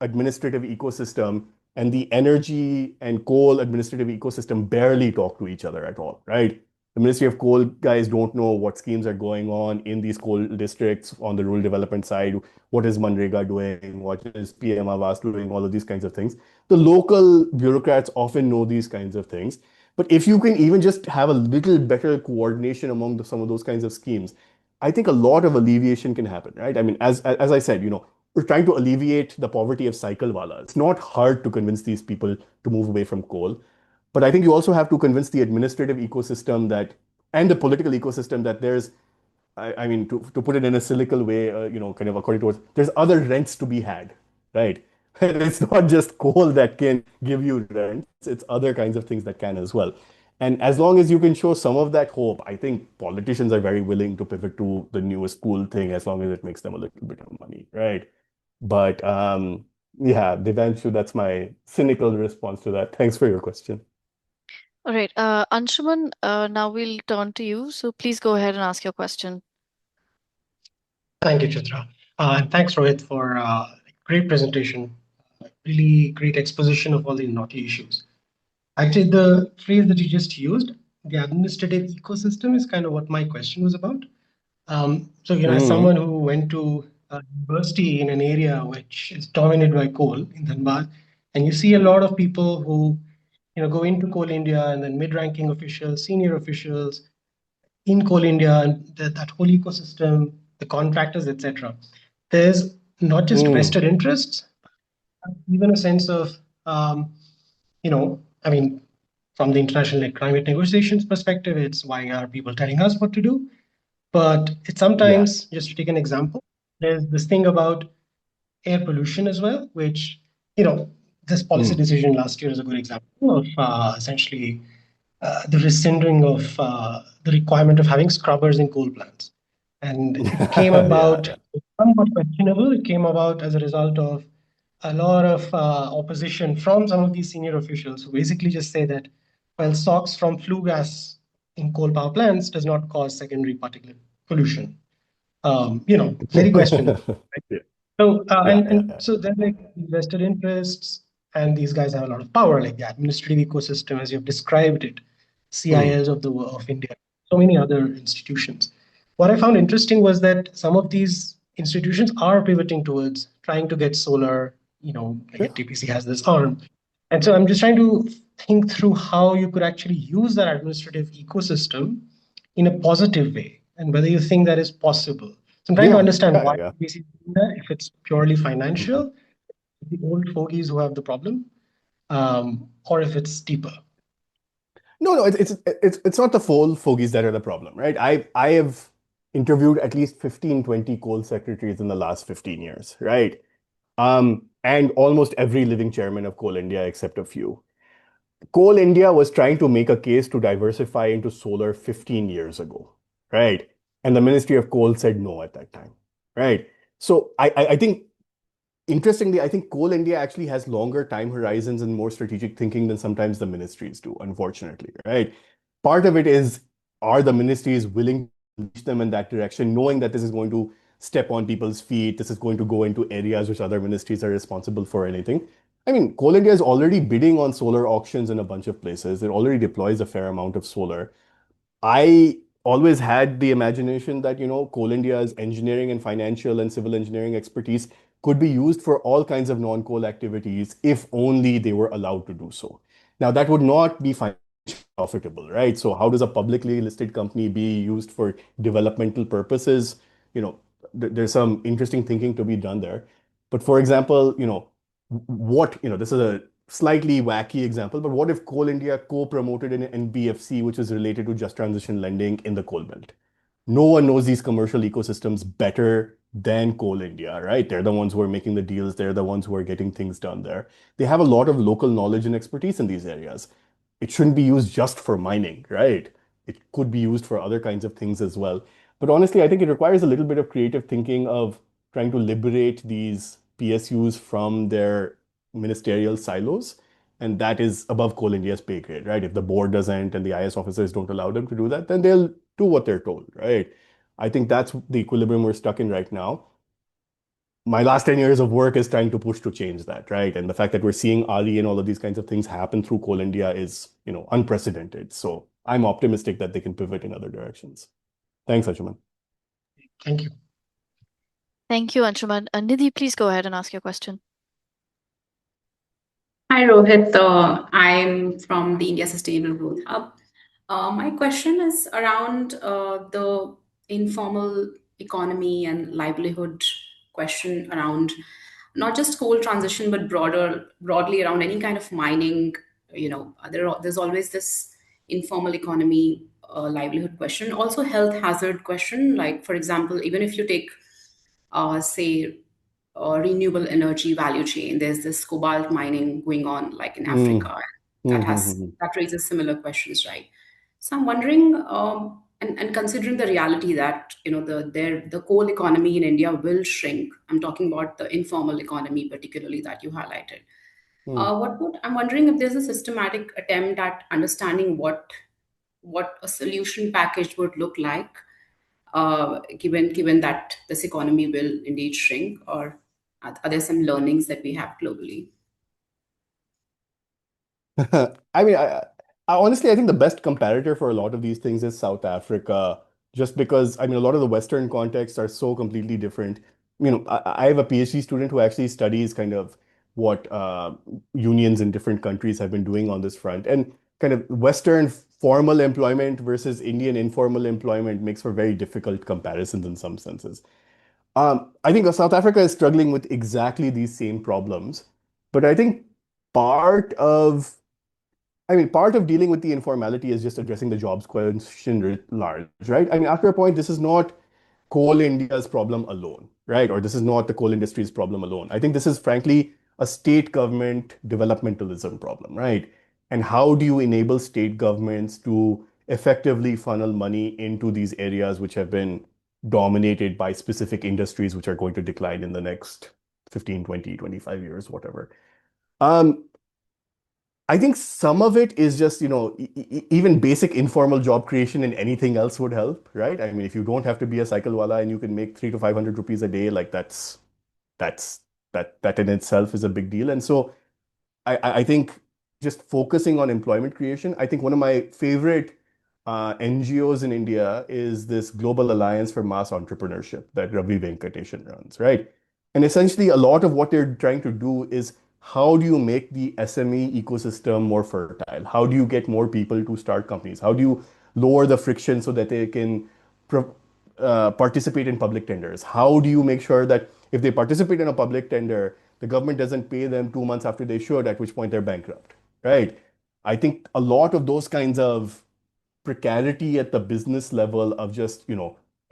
administrative ecosystem and the energy and coal administrative ecosystem barely talk to each other at all, right? The Ministry of Coal guys don't know what schemes are going on in these coal districts on the rural development side. What is Manrega doing? What is PM Awas doing? All of these kinds of things. The local bureaucrats often know these kinds of things. But if you can even just have a little better coordination among some of those kinds of schemes, I think a lot of alleviation can happen, right? I mean, as I said, we're trying to alleviate the poverty of cycle wala. It's not hard to convince these people to move away from coal. But I think you also have to convince the administrative ecosystem that, and the political ecosystem that I mean, to put it in a cynical way, kind of according to there's other rents to be had, right? It's not just coal that can give you rents, it's other kinds of things that can as well. And as long as you can show some of that hope, I think politicians are very willing to pivot to the newest cool thing as long as it makes them a little bit of money, right? But yeah, Devanshu, that's my cynical response to that. Thanks for your question. All right, Anshuman, now we'll turn to you. So please go ahead and ask your question. Thank you, Chitra. And thanks, Rohit, for a great presentation. Really great exposition of all the knotty issues. Actually, the phrase that you just used, the administrative ecosystem, is kind of what my question was about. As someone who went to university in an area which is dominated by coal in Dhanbad, and you see a lot of people who go into Coal India and then mid-ranking officials, senior officials in Coal India, and that whole ecosystem, the contractors, etc. There's not just vested interests, but even a sense of, I mean, from the international climate negotiations perspective, it's why are people telling us what to do? But it's sometimes, just to take an example, there's this thing about air pollution as well, which, this policy decision last year is a good example of essentially the rescinding of the requirement of having scrubbers in coal plants. And it came about somewhat questionable. It came about as a result of a lot of opposition from some of these senior officials who basically just say that, well, SOx from flue gas in coal power plants does not cause secondary particulate pollution. Very questionable. Right? So, Yeah, yeah, and yeah. so then like invested interests, and these guys have a lot of power, like the administrative ecosystem, as you've described it, Hmm. CILs of India, so many other institutions. What I found interesting was that some of these institutions are pivoting towards trying to get solar, like Sure. NTPC has this arm. And so I'm just trying to think through how you could actually use that administrative ecosystem in a positive way, and whether you think that is possible. So I'm trying to Yeah, understand yeah, why yeah, yeah. BC is doing that, if it's purely Mhm. financial, the old fogies who have the problem, or if it's deeper. No, no, it's not the full fogies that are the problem, right? I have interviewed at least 15, 20 coal secretaries in the last 15 years, right? And almost every living chairman of Coal India except a few. Coal India was trying to make a case to diversify into solar 15 years ago, right? And the Ministry of Coal said no at that time, right? So I think, interestingly, I think Coal India actually has longer time horizons and more strategic thinking than sometimes the ministries do, unfortunately, right? Part of it is, are the ministries willing to reach them in that direction, knowing that this is going to step on people's feet, this is going to go into areas which other ministries are responsible for anything. I mean, Coal India is already bidding on solar auctions in a bunch of places. It already deploys a fair amount of solar. I always had the imagination that, Coal India's engineering and financial and civil engineering expertise could be used for all kinds of non-coal activities if only they were allowed to do so. Now, that would not be financially profitable, right? So how does a publicly listed company be used for developmental purposes? You know, there's some interesting thinking to be done there. But for example, this is a slightly wacky example, but what if Coal India co-promoted an NBFC which is related to just transition lending in the coal belt? No one knows these commercial ecosystems better than Coal India, right? They're the ones who are making the deals. They're the ones who are getting things done there. They have a lot of local knowledge and expertise in these areas. It shouldn't be used just for mining, right? It could be used for other kinds of things as well. But honestly, I think it requires a little bit of creative thinking of trying to liberate these PSUs from their ministerial silos. And that is above Coal India's pay grade, right? If the board doesn't and the IS officers don't allow them to do that, then they'll do what they're told, right? I think that's the equilibrium we're stuck in right now. My last 10 years of work is trying to push to change that, right? And the fact that we're seeing Ali and all of these kinds of things happen through Coal India is, unprecedented. So I'm optimistic that they can pivot in other directions. Thanks, Anshuman. Thank you. Thank you, Anshuman. Nidhi, please go ahead and ask your question. Hi, Rohit. I'm from the India Sustainable Growth Hub. My question is around the informal economy and livelihood question around not just coal transition, but broadly around any kind of mining. There's always this informal economy livelihood question. Also, health hazard question. Like, for example, even if you take, say, renewable energy value chain. There's this cobalt mining going on, like in Mm. Africa, Mm, mm, mm, that raises similar questions, right? So I'm wondering, and considering the reality that the coal economy in India will shrink. I'm talking about the informal economy, particularly that you highlighted. mm. I'm wondering if there's a systematic attempt at understanding what a solution package would look like, given that this economy will indeed shrink, or are there some learnings that we have globally? I mean, I honestly, I think the best comparator for a lot of these things is South Africa, just because, I mean, a lot of the Western contexts are so completely different. I have a PhD student who actually studies kind of what unions in different countries have been doing on this front. And kind of Western formal employment versus Indian informal employment makes for very difficult comparisons in some senses. I think South Africa is struggling with exactly these same problems. But I think part of part of dealing with the informality is just addressing the jobs question writ large, right? I mean, after a point, this is not coal India's problem alone, right? Or this is not the coal industry's problem alone. I think this is frankly a state government developmentalism problem, right? And how do you enable state governments to effectively funnel money into these areas which have been dominated by specific industries which are going to decline in the next 15, 20, 25 years, whatever. Um, I think some of it is just, even basic informal job creation and anything else would help, right? I mean, if you don't have to be a cycle wala and you can make 300 to 500 rupees a day, like that's that in itself is a big deal. And so I think just focusing on employment creation, I think one of my favorite NGOs in India is this Global Alliance for Mass Entrepreneurship that Ravi Venkatesan runs, right? And essentially, a lot of what they're trying to do is how do you make the SME ecosystem more fertile? How do you get more people to start companies? How do you lower the friction so that they can participate in public tenders? How do you make sure that if they participate in a public tender, the government doesn't pay them 2 months after they should, at which point they're bankrupt, right? I think a lot of those kinds of precarity at the business level of just,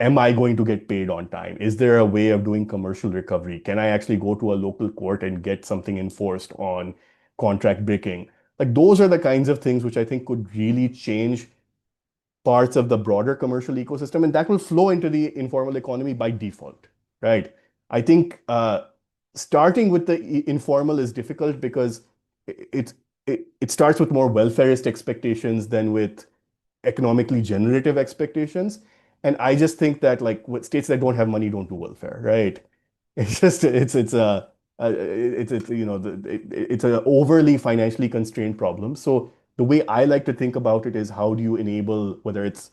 am I going to get paid on time? Is there a way of doing commercial recovery? Can I actually go to a local court and get something enforced on contract breaking? Like those are the kinds of things which I think could really change parts of the broader commercial ecosystem, and that will flow into the informal economy by default, right? I think starting with the informal is difficult because it, it starts with more welfareist expectations than with economically generative expectations. And I just think that like with states that don't have money don't do welfare, right? It's just it's an overly financially constrained problem. So the way I like to think about it is how do you enable whether it's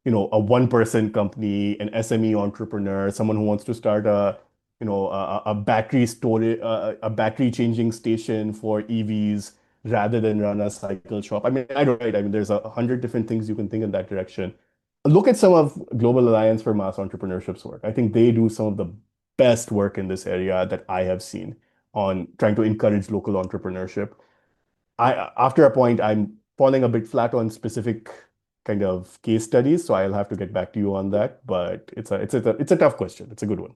a one-person company, an SME entrepreneur, someone who wants to start a battery storage, a battery changing station for EVs rather than run a cycle shop. I mean, I don't right. I mean, there's 100 different things you can think in that direction. Look at some of Global Alliance for Mass Entrepreneurship's work. I think they do some of the best work in this area that I have seen on trying to encourage local entrepreneurship. After a point, I'm falling a bit flat on specific kind of case studies, so I'll have to get back to you on that. But it's a tough question. It's a good one.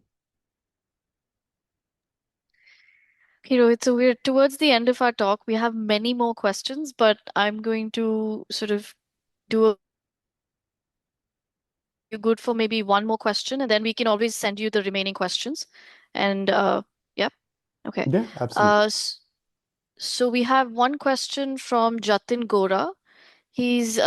Okay, Rohit, so we're towards the end of our talk. We have many more questions, but I'm going to sort of do a you good for maybe one more question, and then we can always send you the remaining questions. And yeah, okay. Yeah, absolutely. So we have one question from Jatin Gora. His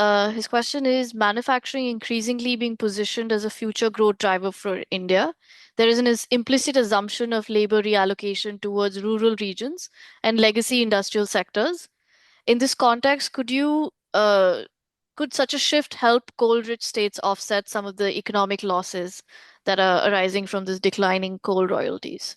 question is manufacturing increasingly being positioned as a future growth driver for India. There is an implicit assumption of labor reallocation towards rural regions and legacy industrial sectors. In this context, could such a shift help coal-rich states offset some of the economic losses that are arising from this declining coal royalties?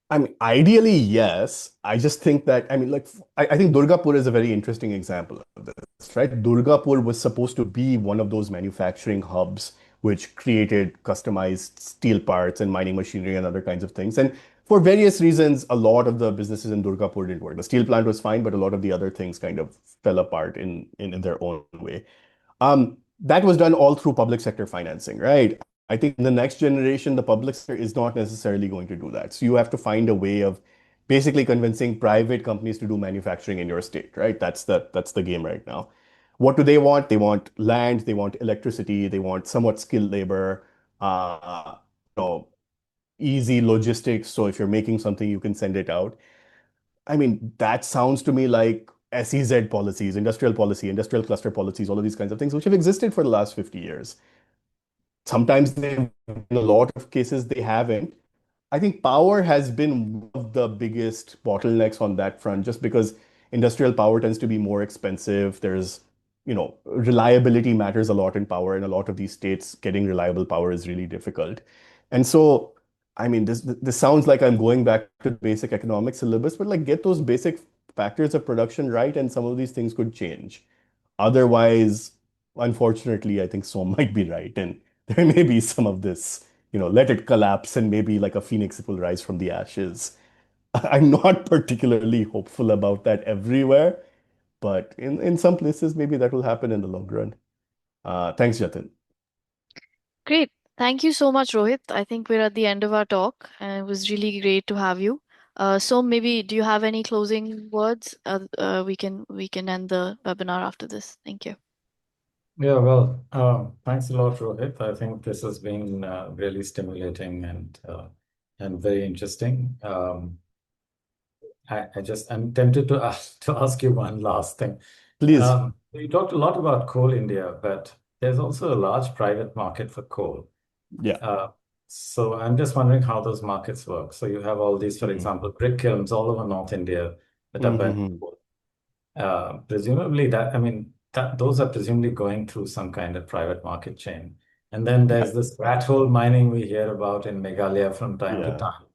I mean, ideally, yes. I just think that, I mean, like, I think Durgapur is a very interesting example of this, right? Durgapur was supposed to be one of those manufacturing hubs which created customized steel parts and mining machinery and other kinds of things. And for various reasons, a lot of the businesses in Durgapur didn't work. The steel plant was fine, but a lot of the other things kind of fell apart in their own way. That was done all through public sector financing, right? I think in the next generation, the public sector is not necessarily going to do that. So you have to find a way of basically convincing private companies to do manufacturing in your state, right? That's the game right now. What do they want? They want land, they want electricity, they want somewhat skilled labor, uh, you know, easy logistics. So if you're making something, you can send it out. I mean, that sounds to me like SEZ policies, industrial policy, industrial cluster policies, all of these kinds of things, which have existed for the last 50 years. Sometimes they, in a lot of cases, they haven't. I think power has been one of the biggest bottlenecks on that front, just because industrial power tends to be more expensive. Reliability matters a lot in power. In a lot of these states, getting reliable power is really difficult. And so, I mean, this sounds like I'm going back to the basic economic syllabus, but like get those basic factors of production right, and some of these things could change. Otherwise, unfortunately, I think so might be right. And there may be some of this, let it collapse and maybe like a phoenix, it will rise from the ashes. I'm not particularly hopeful about that everywhere, but in some places, maybe that will happen in the long run. Thanks, Jatin. Great. Thank you so much, Rohit. I think we're at the end of our talk, and it was really great to have you. So maybe do you have any closing words? We can end the webinar after this. Thank you. Yeah, well, thanks a lot, Rohit. I think this has been really stimulating and very interesting. I'm tempted to ask you one last thing. Please. You talked a lot about Coal India, but there's also a large private market for coal. Yeah. So I'm just wondering how those markets work. So you have all these, for Mhm. example, brick kilns all over North India that are burning Mhm. coal. Presumably those are presumably going through some kind of private market chain. And then Yeah, there's this rat hole mining we hear about in Meghalaya from time to yeah, time.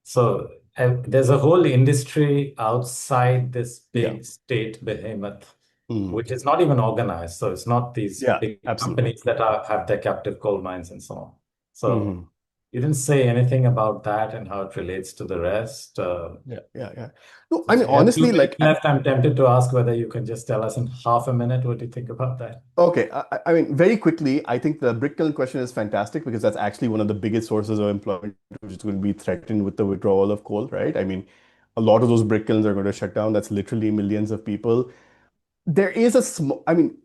So there's a whole industry outside this yeah. big state behemoth, Mhm. which is not even organized. So it's not these Yeah, big absolutely. companies that have their captive coal mines and so on. So Mhm. you didn't say anything about that and how it relates to the rest. Yeah. No, I Since mean, we have honestly, 2 minutes left, I'm tempted to ask whether you can just tell us in half a minute what you think about that. okay. I mean, very quickly, I think the brick kiln question is fantastic because that's actually one of the biggest sources of employment, which is going to be threatened with the withdrawal of coal, right? I mean, a lot of those brick kilns are going to shut down. That's literally millions of people. There is a small, I mean,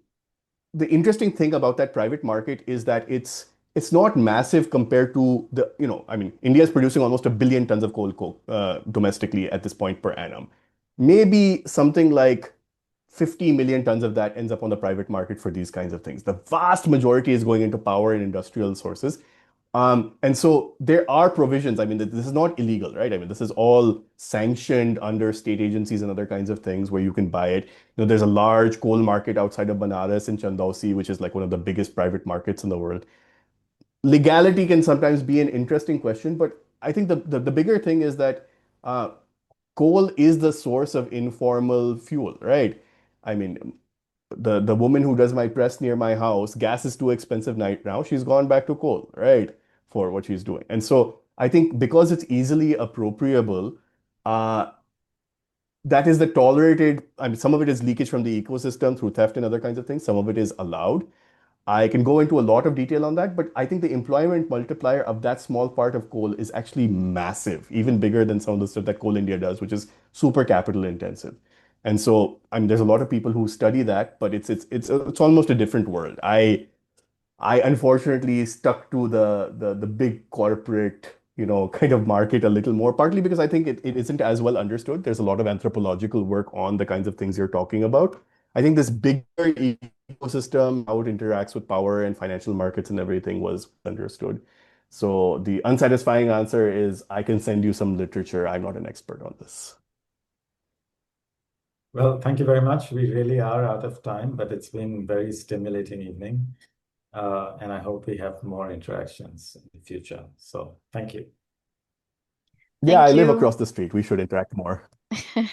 the interesting thing about that private market is that it's not massive compared to the, I mean, India is producing almost 1 billion tons of coal domestically at this point per annum. Maybe something like 50 million tons of that ends up on the private market for these kinds of things. The vast majority is going into power and industrial sources. And so there are provisions. I mean, this is not illegal, right? I mean, this is all sanctioned under state agencies and other kinds of things where you can buy it. There's a large coal market outside of Banaras in Chandausi, which is like one of the biggest private markets in the world. Legality can sometimes be an interesting question, but I think the bigger thing is that uh, coal is the source of informal fuel, right? I mean, the woman who does my press near my house, gas is too expensive right now. She's gone back to coal, right, for what she's doing. And so I think because it's easily appropriable, uh, that is the tolerated. I mean, some of it is leakage from the ecosystem through theft and other kinds of things. Some of it is allowed. I can go into a lot of detail on that, but I think the employment multiplier of that small part of coal is actually massive, even bigger than some of the stuff that Coal India does, which is super capital intensive. And so, I mean, there's a lot of people who study that, but it's almost a different world. I unfortunately stuck to the big corporate, kind of market a little more, partly because I think it isn't as well understood. There's a lot of anthropological work on the kinds of things you're talking about. I think this bigger ecosystem, how it interacts with power and financial markets and everything was understood. So the unsatisfying answer is I can send you some literature. I'm not an expert on this. Well, thank you very much. We really are out of time, but it's been a very stimulating evening. And I hope we have more interactions in the future. So thank you. Yeah, I Thank live you. across the street. We should interact more.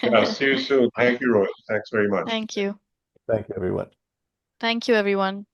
Yeah, see you soon. Thank you, Rohit. Thanks very much. Thank you. Thank you, everyone. Thank you, everyone.